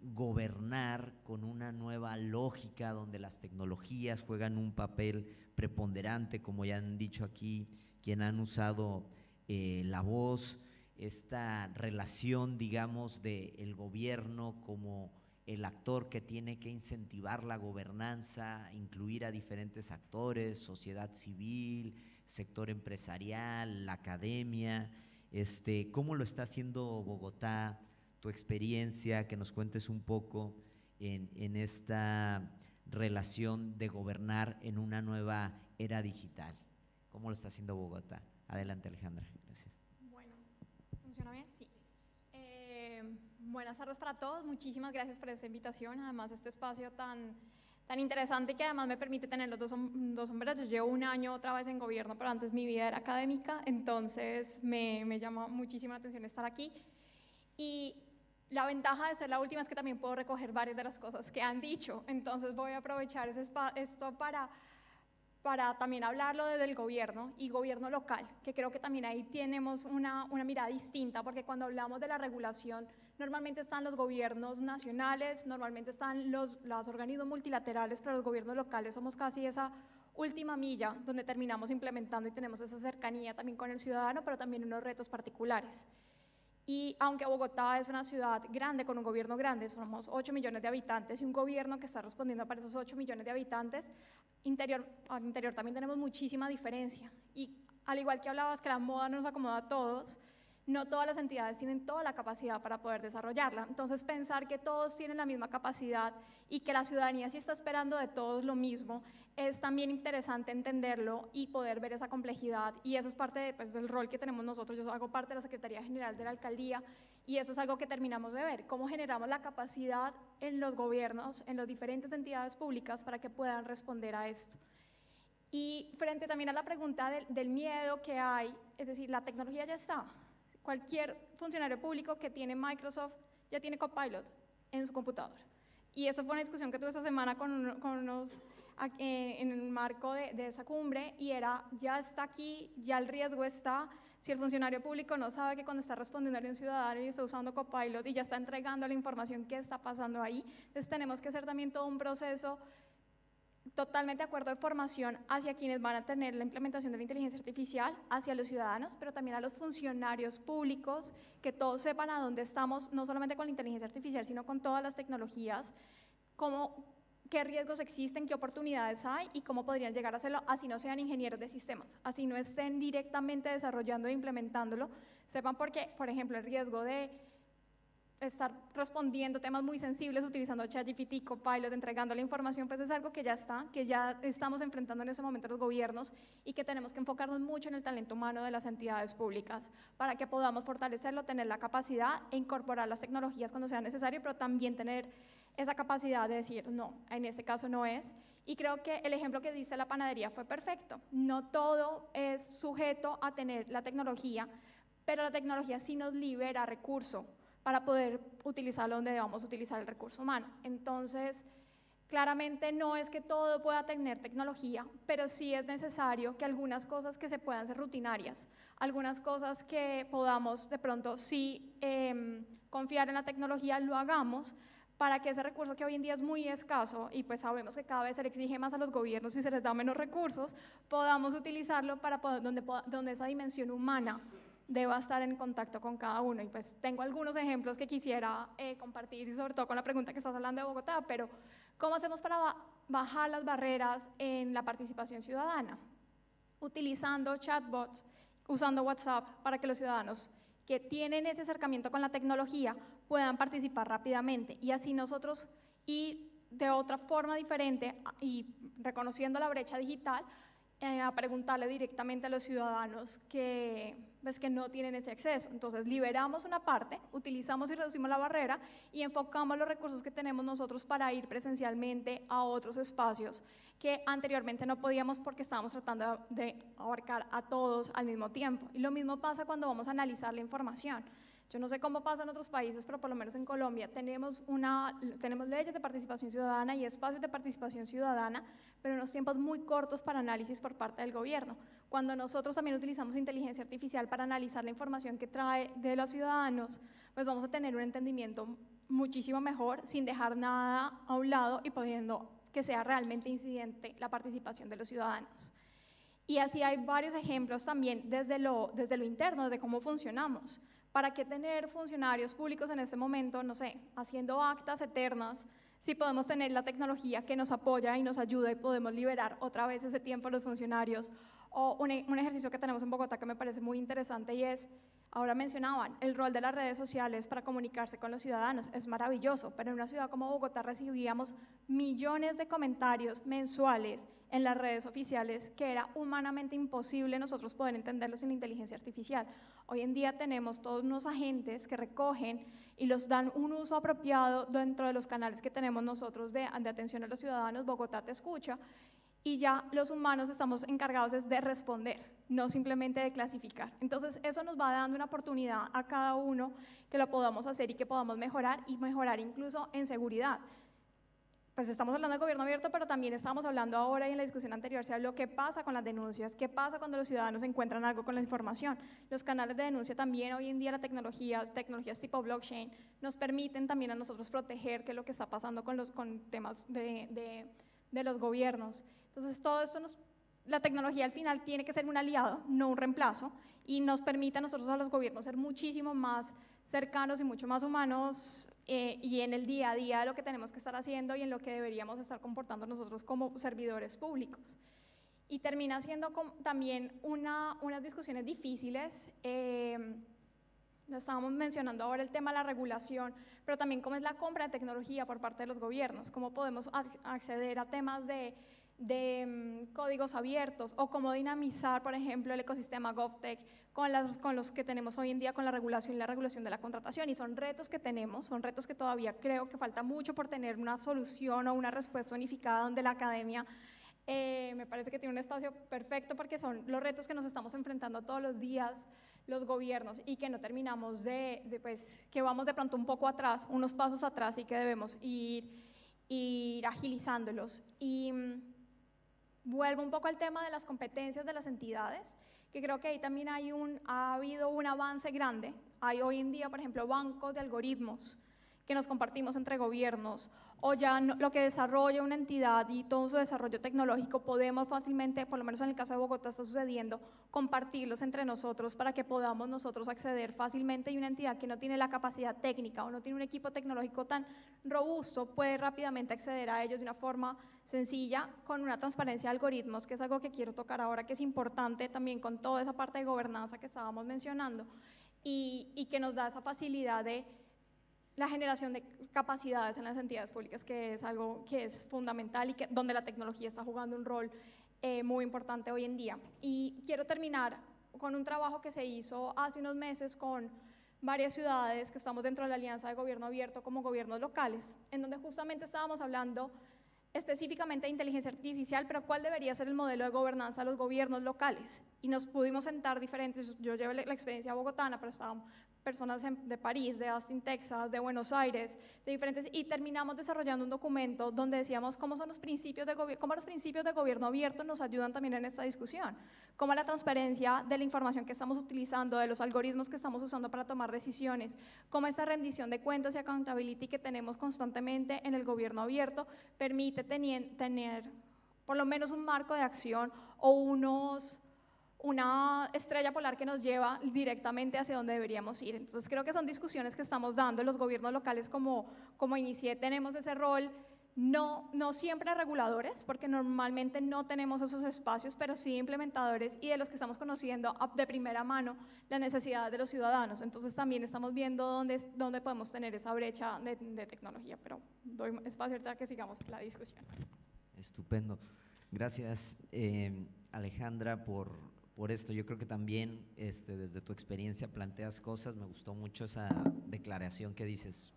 gobernar con una nueva lógica donde las tecnologías juegan un papel preponderante, como ya han dicho aquí quien han usado la voz, esta relación, digamos, del gobierno como el actor que tiene que incentivar la gobernanza, incluir a diferentes actores, sociedad civil, sector empresarial, la academia, ¿cómo lo está haciendo Bogotá? Tu experiencia, que nos cuentes un poco en esta relación de gobernar en una nueva era digital. ¿Cómo lo está haciendo Bogotá? Adelante, Alejandra. Gracias. Bueno, ¿funciona bien? Sí. Buenas tardes para todos. Muchísimas gracias por esta invitación. Además, este espacio tan interesante, que además me permite tener los dos sombreros. Yo llevo un año otra vez en gobierno, pero antes mi vida era académica, entonces me llama muchísima atención estar aquí. Y la ventaja de ser la última es que también puedo recoger varias de las cosas que han dicho, entonces voy a aprovechar esto para también hablarlo desde el gobierno y gobierno local, que creo que también ahí tenemos una mirada distinta, porque cuando hablamos de la regulación, normalmente están los gobiernos nacionales, normalmente están los organismos multilaterales, pero los gobiernos locales somos casi esa última milla donde terminamos implementando y tenemos esa cercanía también con el ciudadano, pero también unos retos particulares. Y aunque Bogotá es una ciudad grande, con un gobierno grande, somos 8 millones de habitantes y un gobierno que está respondiendo para esos 8 millones de habitantes, al interior también tenemos muchísima diferencia. Y al igual que hablabas que la moda no nos acomoda a todos, no todas las entidades tienen toda la capacidad para poder desarrollarla. Entonces, pensar que todos tienen la misma capacidad y que la ciudadanía sí está esperando de todos lo mismo, es también interesante entenderlo y poder ver esa complejidad. Y eso es parte del rol que tenemos nosotros. Yo hago parte de la Secretaría General de la Alcaldía y eso es algo que terminamos de ver, cómo generamos la capacidad en los gobiernos, en las diferentes entidades públicas para que puedan responder a esto. Y frente también a la pregunta del miedo que hay, es decir, la tecnología ya está. Cualquier funcionario público que tiene Microsoft ya tiene Copilot en su computador. Y eso fue una discusión que tuve esta semana con unos en el marco de esa cumbre, y era, ya está aquí, ya el riesgo está. Si el funcionario público no sabe que cuando está respondiendo a un ciudadano y está usando Copilot y ya está entregando la información, ¿qué está pasando ahí? Entonces tenemos que hacer también todo un proceso totalmente de acuerdo de formación hacia quienes van a tener la implementación de la inteligencia artificial, hacia los ciudadanos, pero también a los funcionarios públicos, que todos sepan a dónde estamos, no solamente con la inteligencia artificial, sino con todas las tecnologías, qué riesgos existen, qué oportunidades hay y cómo podrían llegar a hacerlo, así no sean ingenieros de sistemas, así no estén directamente desarrollando e implementándolo, sepan porque, por ejemplo, el riesgo de estar respondiendo temas muy sensibles utilizando ChatGPT, Copilot, entregando la información, pues es algo que ya estamos enfrentando en ese momento los gobiernos y que tenemos que enfocarnos mucho en el talento humano de las entidades públicas para que podamos fortalecerlo, tener la capacidad e incorporar las tecnologías cuando sea necesario, pero también tener esa capacidad de decir, no, en ese caso no es. Y creo que el ejemplo que diste de la panadería fue perfecto. No todo es sujeto a tener la tecnología, pero la tecnología sí nos libera recursos para poder utilizarlo donde debamos utilizar el recurso humano. Entonces, claramente no es que todo pueda tener tecnología, pero sí es necesario que algunas cosas que se puedan ser rutinarias, algunas cosas que podamos de pronto sí confiar en la tecnología, lo hagamos, para que ese recurso que hoy en día es muy escaso, y pues sabemos que cada vez se le exige más a los gobiernos y se les da menos recursos, podamos utilizarlo para donde esa dimensión humana deba estar en contacto con cada uno. Y pues tengo algunos ejemplos que quisiera compartir, y sobre todo con la pregunta que estás hablando de Bogotá, pero ¿cómo hacemos para bajar las barreras en la participación ciudadana? Utilizando chatbots, usando WhatsApp para que los ciudadanos que tienen ese acercamiento con la tecnología puedan participar rápidamente, y así nosotros, y de otra forma diferente y reconociendo la brecha digital, a preguntarle directamente a los ciudadanos que no tienen ese acceso. Entonces liberamos una parte, utilizamos y reducimos la barrera y enfocamos los recursos que tenemos nosotros para ir presencialmente a otros espacios que anteriormente no podíamos porque estábamos tratando de abarcar a todos al mismo tiempo. Y lo mismo pasa cuando vamos a analizar la información. Yo no sé cómo pasa en otros países, pero por lo menos en Colombia tenemos leyes de participación ciudadana y espacios de participación ciudadana, pero en unos tiempos muy cortos para análisis por parte del gobierno. Cuando nosotros también utilizamos inteligencia artificial para analizar la información que trae de los ciudadanos, pues vamos a tener un entendimiento muchísimo mejor, sin dejar nada a un lado y pudiendo que sea realmente incidente la participación de los ciudadanos. Y así hay varios ejemplos también desde lo interno, desde cómo funcionamos. ¿Para qué tener funcionarios públicos en este momento, no sé, haciendo actas eternas, si podemos tener la tecnología que nos apoya y nos ayuda y podemos liberar otra vez ese tiempo a los funcionarios? O un ejercicio que tenemos en Bogotá que me parece muy interesante, y es, ahora mencionaban, el rol de las redes sociales para comunicarse con los ciudadanos. Es maravilloso, pero en una ciudad como Bogotá recibíamos millones de comentarios mensuales en las redes oficiales que era humanamente imposible nosotros poder entenderlos sin la inteligencia artificial. Hoy en día tenemos todos unos agentes que recogen y los dan un uso apropiado dentro de los canales que tenemos nosotros de atención a los ciudadanos. Bogotá te escucha, y ya los humanos estamos encargados de responder, no simplemente de clasificar. Entonces eso nos va dando una oportunidad a cada uno que lo podamos hacer y que podamos mejorar, y mejorar incluso en seguridad. Pues estamos hablando de gobierno abierto, pero también estamos hablando ahora, y en la discusión anterior se habló qué pasa con las denuncias, qué pasa cuando los ciudadanos encuentran algo con la información. Los canales de denuncia también, hoy en día las tecnologías tipo blockchain, nos permiten también a nosotros proteger qué es lo que está pasando con temas de los gobiernos. Entonces todo esto la tecnología al final tiene que ser un aliado, no un reemplazo, y nos permite a nosotros, a los gobiernos, ser muchísimo más cercanos y mucho más humanos, y en el día a día de lo que tenemos que estar haciendo y en lo que deberíamos estar comportando nosotros como servidores públicos. Y termina siendo también unas discusiones difíciles. Lo estábamos mencionando ahora, el tema de la regulación, pero también cómo es la compra de tecnología por parte de los gobiernos, cómo podemos acceder a temas de códigos abiertos, o cómo dinamizar, por ejemplo, el ecosistema GovTech con los que tenemos hoy en día, con la regulación y la regulación de la contratación. Y son retos que tenemos, son retos que todavía creo que falta mucho por tener una solución o una respuesta unificada, donde la academia me parece que tiene un espacio perfecto, porque son los retos que nos estamos enfrentando todos los días los gobiernos, y que no terminamos pues, que vamos de pronto un poco atrás, unos pasos atrás, y que debemos ir agilizándolos. Y vuelvo un poco al tema de las competencias de las entidades, que creo que ahí también ha habido un avance grande. Hay hoy en día, por ejemplo, bancos de algoritmos que nos compartimos entre gobiernos, o ya lo que desarrolla una entidad y todo su desarrollo tecnológico, podemos fácilmente, por lo menos en el caso de Bogotá está sucediendo, compartirlos entre nosotros para que podamos nosotros acceder fácilmente, y una entidad que no tiene la capacidad técnica o no tiene un equipo tecnológico tan robusto puede rápidamente acceder a ellos de una forma sencilla, con una transparencia de algoritmos, que es algo que quiero tocar ahora, que es importante también con toda esa parte de gobernanza que estábamos mencionando, y que nos da esa facilidad de la generación de capacidades en las entidades públicas, que es algo que es fundamental, y donde la tecnología está jugando un rol muy importante hoy en día. Y quiero terminar con un trabajo que se hizo hace unos meses con varias ciudades que estamos dentro de la Alianza de Gobierno Abierto como gobiernos locales, en donde justamente estábamos hablando específicamente de inteligencia artificial, pero cuál debería ser el modelo de gobernanza de los gobiernos locales. Y nos pudimos sentar diferentes, yo llevé la experiencia bogotana, pero personas de París, de Austin, Texas, de Buenos Aires, de diferentes, y terminamos desarrollando un documento donde decíamos cómo son los principios cómo los principios de gobierno abierto nos ayudan también en esta discusión, cómo la transparencia de la información que estamos utilizando, de los algoritmos que estamos usando para tomar decisiones, cómo esta rendición de cuentas y accountability que tenemos constantemente en el gobierno abierto permite tener por lo menos un marco de acción o una estrella polar que nos lleva directamente hacia donde deberíamos ir. Entonces creo que son discusiones que estamos dando. Los gobiernos locales como INICIE tenemos ese rol, no siempre reguladores, porque normalmente no tenemos esos espacios, pero sí implementadores y de los que estamos conociendo de primera mano la necesidad de los ciudadanos. Entonces también estamos viendo dónde podemos tener esa brecha de tecnología, pero doy espacio ahorita que sigamos la discusión. Estupendo. Gracias, Alejandra, por esto. Yo creo que también desde tu experiencia planteas cosas. Me gustó mucho esa declaración que dices,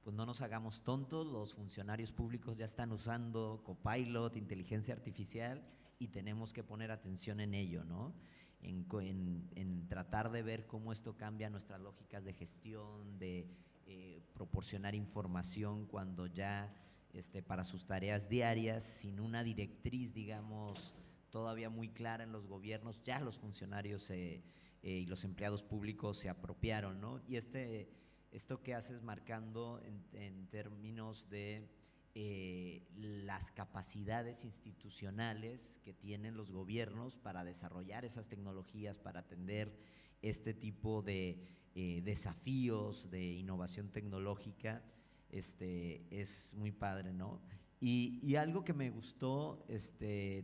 pues no nos hagamos tontos, los funcionarios públicos ya están usando Copilot, inteligencia artificial, y tenemos que poner atención en ello, ¿no? En tratar de ver cómo esto cambia nuestras lógicas de gestión, de proporcionar información cuando ya para sus tareas diarias, sin una directriz, digamos, todavía muy clara en los gobiernos, ya los funcionarios y los empleados públicos se apropiaron, ¿no? Y esto que haces marcando en términos de las capacidades institucionales que tienen los gobiernos para desarrollar esas tecnologías, para atender este tipo de desafíos de innovación tecnológica, es muy padre, ¿no? Y algo que me gustó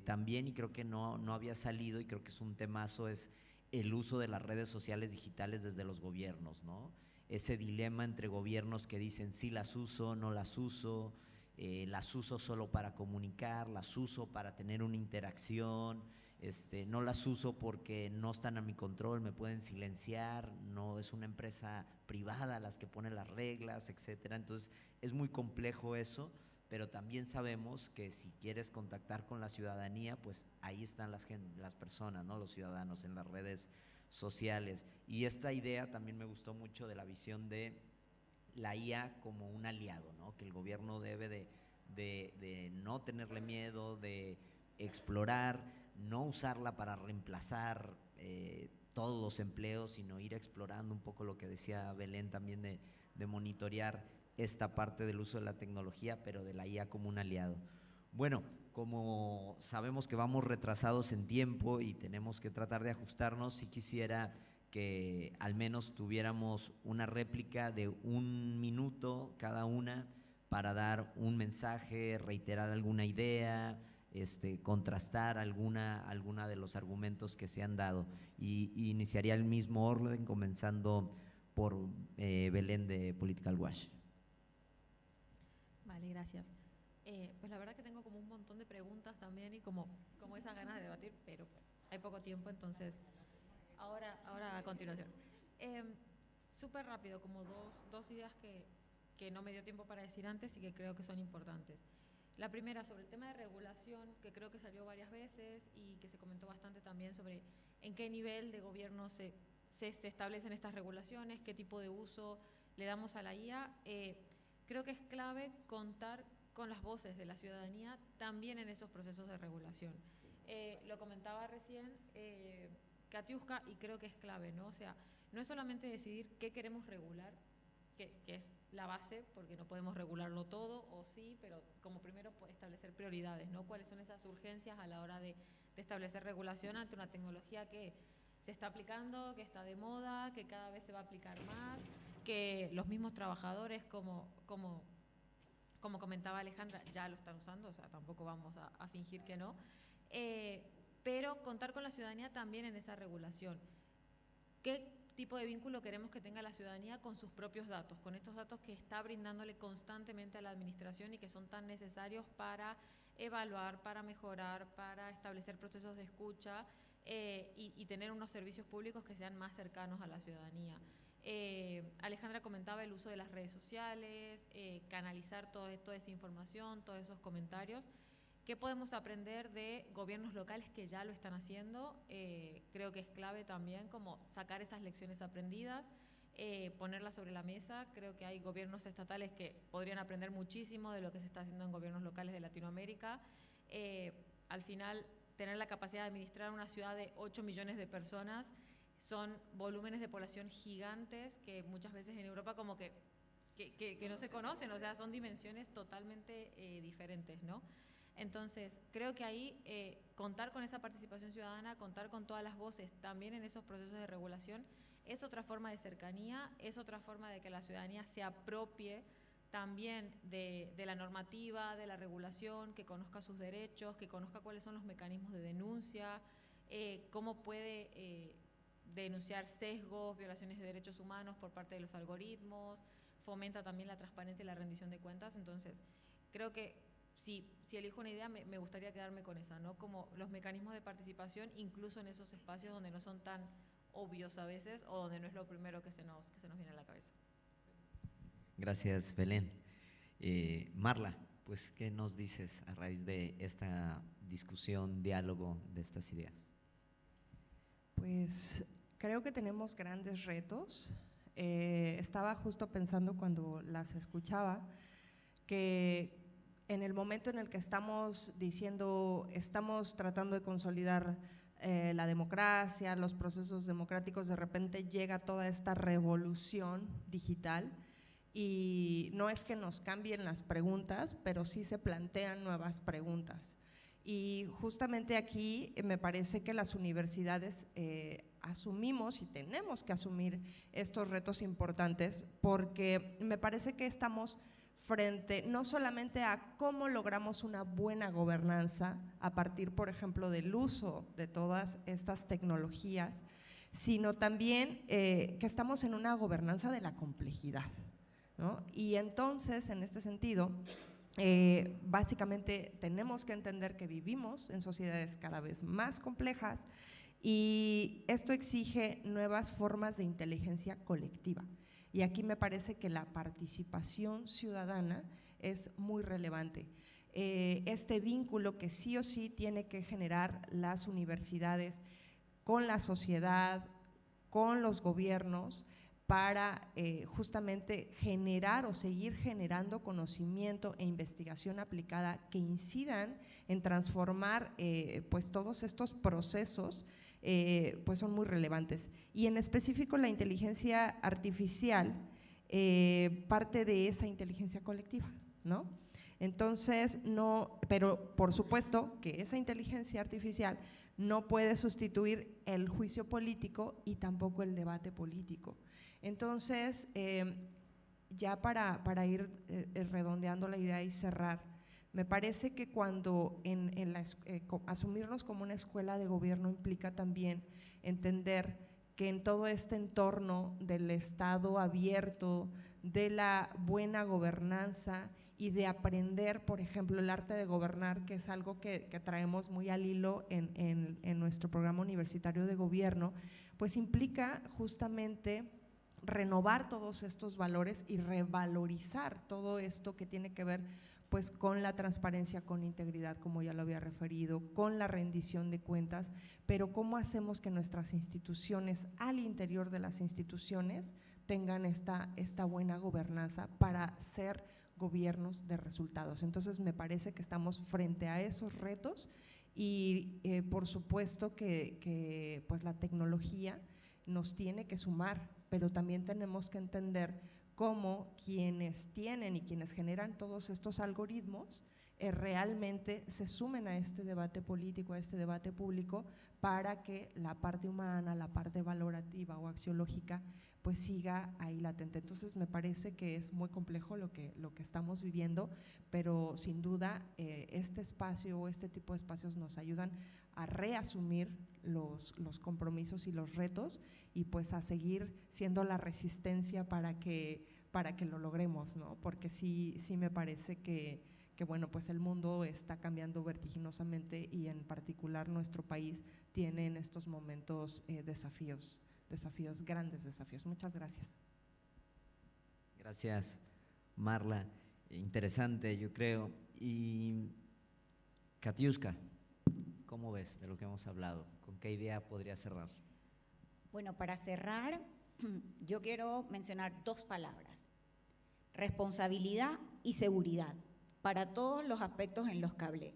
también, y creo que no había salido, y creo que es un temazo, es el uso de las redes sociales digitales desde los gobiernos, ¿no? Ese dilema entre gobiernos que dicen sí las uso, no las uso solo para comunicar, las uso para tener una interacción, no las uso porque no están a mi control, me pueden silenciar, no es una empresa privada las que pone las reglas, etcétera. Entonces es muy complejo eso, pero también sabemos que si quieres contactar con la ciudadanía, pues ahí están las personas, ¿no? Los ciudadanos en las redes sociales. Y esta idea también me gustó mucho de la visión de la IA como un aliado, ¿no? Que el gobierno debe de no tenerle miedo, de explorar, no usarla para reemplazar todos los empleos, sino ir explorando un poco lo que decía Belén también de monitorear esta parte del uso de la tecnología, pero de la IA como un aliado. Bueno, como sabemos que vamos retrasados en tiempo y tenemos que tratar de ajustarnos, sí quisiera que al menos tuviéramos una réplica de 1 minuto cada una para dar un mensaje, reiterar alguna idea, contrastar alguna de los argumentos que se han dado. Y iniciaría el mismo orden, comenzando por Belén de Political Watch. Vale, gracias. Pues la verdad que tengo como un montón de preguntas también y como esas ganas de debatir, pero hay poco tiempo, entonces ahora a continuación. Súper rápido, como dos ideas que no me dio tiempo para decir antes y que creo que son importantes. La primera, sobre el tema de regulación, que creo que salió varias veces y que se comentó bastante también sobre en qué nivel de gobierno se establecen estas regulaciones, qué tipo de uso le damos a la IA. Creo que es clave contar con las voces de la ciudadanía también en esos procesos de regulación. Lo comentaba recién Katiuska y creo que es clave, ¿no? O sea, no es solamente decidir qué queremos regular, que es la base, porque no podemos regularlo todo, o sí, pero como primero establecer prioridades, ¿no? ¿Cuáles son esas urgencias a la hora de establecer regulación ante una tecnología que se está aplicando, que está de moda, que cada vez se va a aplicar más, que los mismos trabajadores, como comentaba Alejandra, ya lo están usando, o sea, tampoco vamos a fingir que no, pero contar con la ciudadanía también en esa regulación. ¿Qué tipo de vínculo queremos que tenga la ciudadanía con sus propios datos, con estos datos que está brindándole constantemente a la administración y que son tan necesarios para evaluar, para mejorar, para establecer procesos de escucha y tener unos servicios públicos que sean más cercanos a la ciudadanía? Alejandra comentaba el uso de las redes sociales, canalizar toda esa información, todos esos comentarios. ¿Qué podemos aprender de gobiernos locales que ya lo están haciendo? Creo que es clave también como sacar esas lecciones aprendidas. ponerla sobre la mesa. Creo que hay gobiernos estatales que podrían aprender muchísimo de lo que se está haciendo en gobiernos locales de Latinoamérica. Al final, tener la capacidad de administrar una ciudad de 8 millones de personas son volúmenes de población gigantes que muchas veces en Europa como que no se conocen, o sea, son dimensiones totalmente diferentes, ¿no? Entonces, creo que ahí contar con esa participación ciudadana, contar con todas las voces también en esos procesos de regulación, es otra forma de cercanía, es otra forma de que la ciudadanía se apropie también de la normativa, de la regulación, que conozca sus derechos, que conozca cuáles son los mecanismos de denuncia, cómo puede denunciar sesgos, violaciones de derechos humanos por parte de los algoritmos, fomenta también la transparencia y la rendición de cuentas. Entonces, creo que si elijo una idea, me gustaría quedarme con esa, ¿no? Como los mecanismos de participación, incluso en esos espacios donde no son tan obvios a veces o donde no es lo primero que se nos viene a la cabeza. Gracias, Belén. Marla, pues, ¿qué nos dices a raíz de esta discusión, diálogo de estas ideas? Pues creo que tenemos grandes retos. Estaba justo pensando cuando las escuchaba que en el momento en el que estamos diciendo, estamos tratando de consolidar la democracia, los procesos democráticos, de repente llega toda esta revolución digital y no es que nos cambien las preguntas, pero sí se plantean nuevas preguntas. Y justamente aquí me parece que las universidades asumimos y tenemos que asumir estos retos importantes, porque me parece que estamos frente no solamente a cómo logramos una buena gobernanza a partir, por ejemplo, del uso de todas estas tecnologías, sino también que estamos en una gobernanza de la complejidad, ¿no? Y entonces, en este sentido, básicamente tenemos que entender que vivimos en sociedades cada vez más complejas y esto exige nuevas formas de inteligencia colectiva. Y aquí me parece que la participación ciudadana es muy relevante. Este vínculo que sí o sí tiene que generar las universidades con la sociedad, con los gobiernos, para justamente generar o seguir generando conocimiento e investigación aplicada que incidan en transformar pues todos estos procesos, pues son muy relevantes. Y en específico la inteligencia artificial parte de esa inteligencia colectiva, ¿no? Entonces, pero por supuesto que esa inteligencia artificial no puede sustituir el juicio político y tampoco el debate político. Entonces, ya para ir redondeando la idea y cerrar, me parece que cuando asumirnos como una escuela de gobierno implica también entender que en todo este entorno del Estado abierto, de la buena gobernanza y de aprender, por ejemplo, el arte de gobernar, que es algo que traemos muy al hilo en nuestro programa universitario de gobierno, pues implica justamente renovar todos estos valores y revalorizar todo esto que tiene que ver pues con la transparencia, con integridad, como ya lo había referido, con la rendición de cuentas, pero cómo hacemos que nuestras instituciones, al interior de las instituciones, tengan esta buena gobernanza para ser gobiernos de resultados. Entonces me parece que estamos frente a esos retos y por supuesto que pues la tecnología nos tiene que sumar, pero también tenemos que entender cómo quienes tienen y quienes generan todos estos algoritmos realmente se sumen a este debate político, a este debate público, para que la parte humana, la parte valorativa o axiológica, pues siga ahí latente. Entonces me parece que es muy complejo lo que estamos viviendo, pero sin duda este espacio o este tipo de espacios nos ayudan a reasumir los compromisos y los retos y pues a seguir siendo la resistencia para que lo logremos, ¿no? Porque sí me parece que bueno, pues el mundo está cambiando vertiginosamente y en particular nuestro país tiene en estos momentos desafíos, grandes desafíos. Muchas gracias. Gracias, Marla. Interesante, yo creo. Y Katiuska, ¿cómo ves de lo que hemos hablado? ¿Con qué idea podría cerrar? Bueno, para cerrar, yo quiero mencionar dos palabras: responsabilidad y seguridad, para todos los aspectos en los que hablé.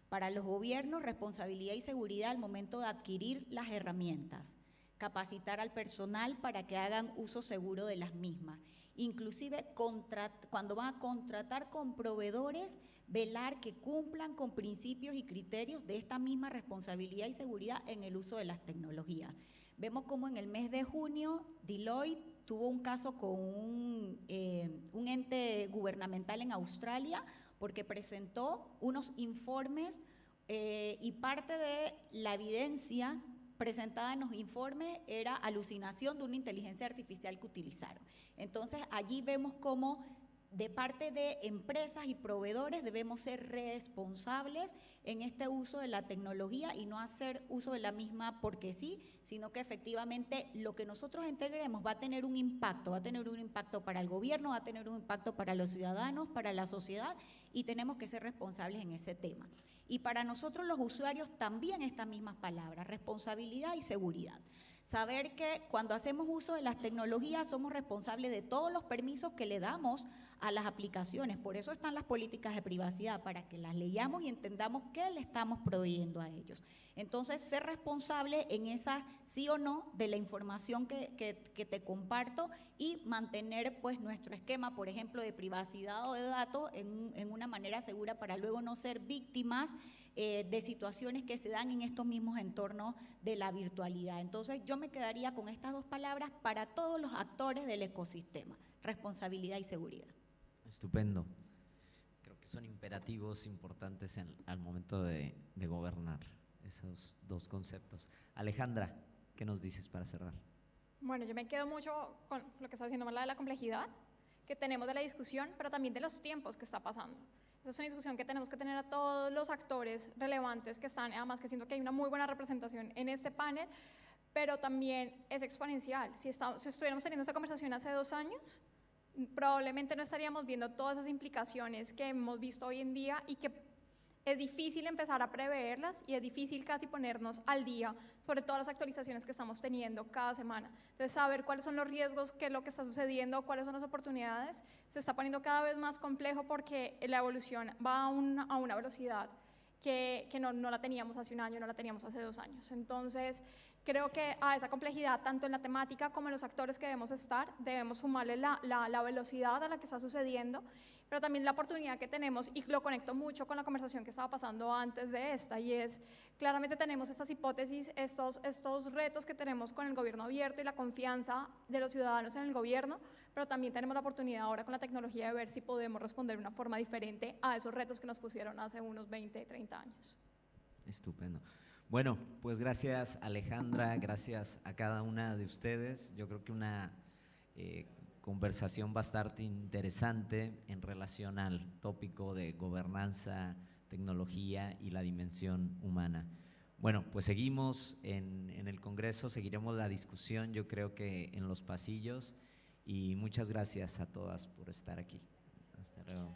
Para los gobiernos, responsabilidad y seguridad al momento de adquirir las herramientas, capacitar al personal para que hagan uso seguro de las mismas, inclusive cuando van a contratar con proveedores, velar que cumplan con principios y criterios de esta misma responsabilidad y seguridad en el uso de las tecnologías. Vemos como en el mes de junio Deloitte tuvo un caso con un ente gubernamental en Australia porque presentó unos informes y parte de la evidencia presentada en los informes era alucinación de una inteligencia artificial que utilizaron. Entonces, allí vemos cómo de parte de empresas y proveedores debemos ser responsables en este uso de la tecnología y no hacer uso de la misma porque sí, sino que efectivamente lo que nosotros integremos va a tener un impacto para el gobierno, va a tener un impacto para los ciudadanos, para la sociedad, y tenemos que ser responsables en ese tema. Y para nosotros los usuarios también estas mismas palabras, responsabilidad y seguridad. Saber que cuando hacemos uso de las tecnologías somos responsables de todos los permisos que le damos a las aplicaciones. Por eso están las políticas de privacidad, para que las leamos y entendamos qué le estamos proveyendo a ellos. Entonces, ser responsable en esa sí o no de la información que te comparto y mantener pues nuestro esquema, por ejemplo, de privacidad o de datos en una manera segura para luego no ser víctimas de situaciones que se dan en estos mismos entornos de la virtualidad. Entonces, yo me quedaría con estas dos palabras para todos los actores del ecosistema: responsabilidad y seguridad. Estupendo. Creo que son imperativos importantes al momento de gobernar, esos dos conceptos. Alejandra, ¿qué nos dices para cerrar? Bueno, yo me quedo mucho con lo que está diciendo Marla de la complejidad que tenemos de la discusión, pero también de los tiempos que está pasando. Esa es una discusión que tenemos que tener a todos los actores relevantes que están, además que siento que hay una muy buena representación en este panel, pero también es exponencial. Si estuviéramos teniendo esta conversación hace 2 años, probablemente no estaríamos viendo todas esas implicaciones que hemos visto hoy en día y que es difícil empezar a preverlas y es difícil casi ponernos al día sobre todas las actualizaciones que estamos teniendo cada semana. Entonces, saber cuáles son los riesgos, qué es lo que está sucediendo, cuáles son las oportunidades, se está poniendo cada vez más complejo porque la evolución va a una velocidad que no la teníamos hace 1 año, no la teníamos hace 2 años. Entonces, creo que a esa complejidad, tanto en la temática como en los actores que debemos estar, debemos sumarle la velocidad a la que está sucediendo, pero también la oportunidad que tenemos, y lo conecto mucho con la conversación que estaba pasando antes de esta, y es, claramente tenemos estas hipótesis, estos retos que tenemos con el gobierno abierto y la confianza de los ciudadanos en el gobierno, pero también tenemos la oportunidad ahora con la tecnología de ver si podemos responder de una forma diferente a esos retos que nos pusieron hace unos 20, 30 años. Estupendo. Bueno, pues gracias Alejandra, gracias a cada una de ustedes. Yo creo que una conversación bastante interesante en relación al tópico de gobernanza, tecnología y la dimensión humana. Bueno, pues seguimos en el Congreso, seguiremos la discusión, yo creo que en los pasillos, y muchas gracias a todas por estar aquí. Hasta luego.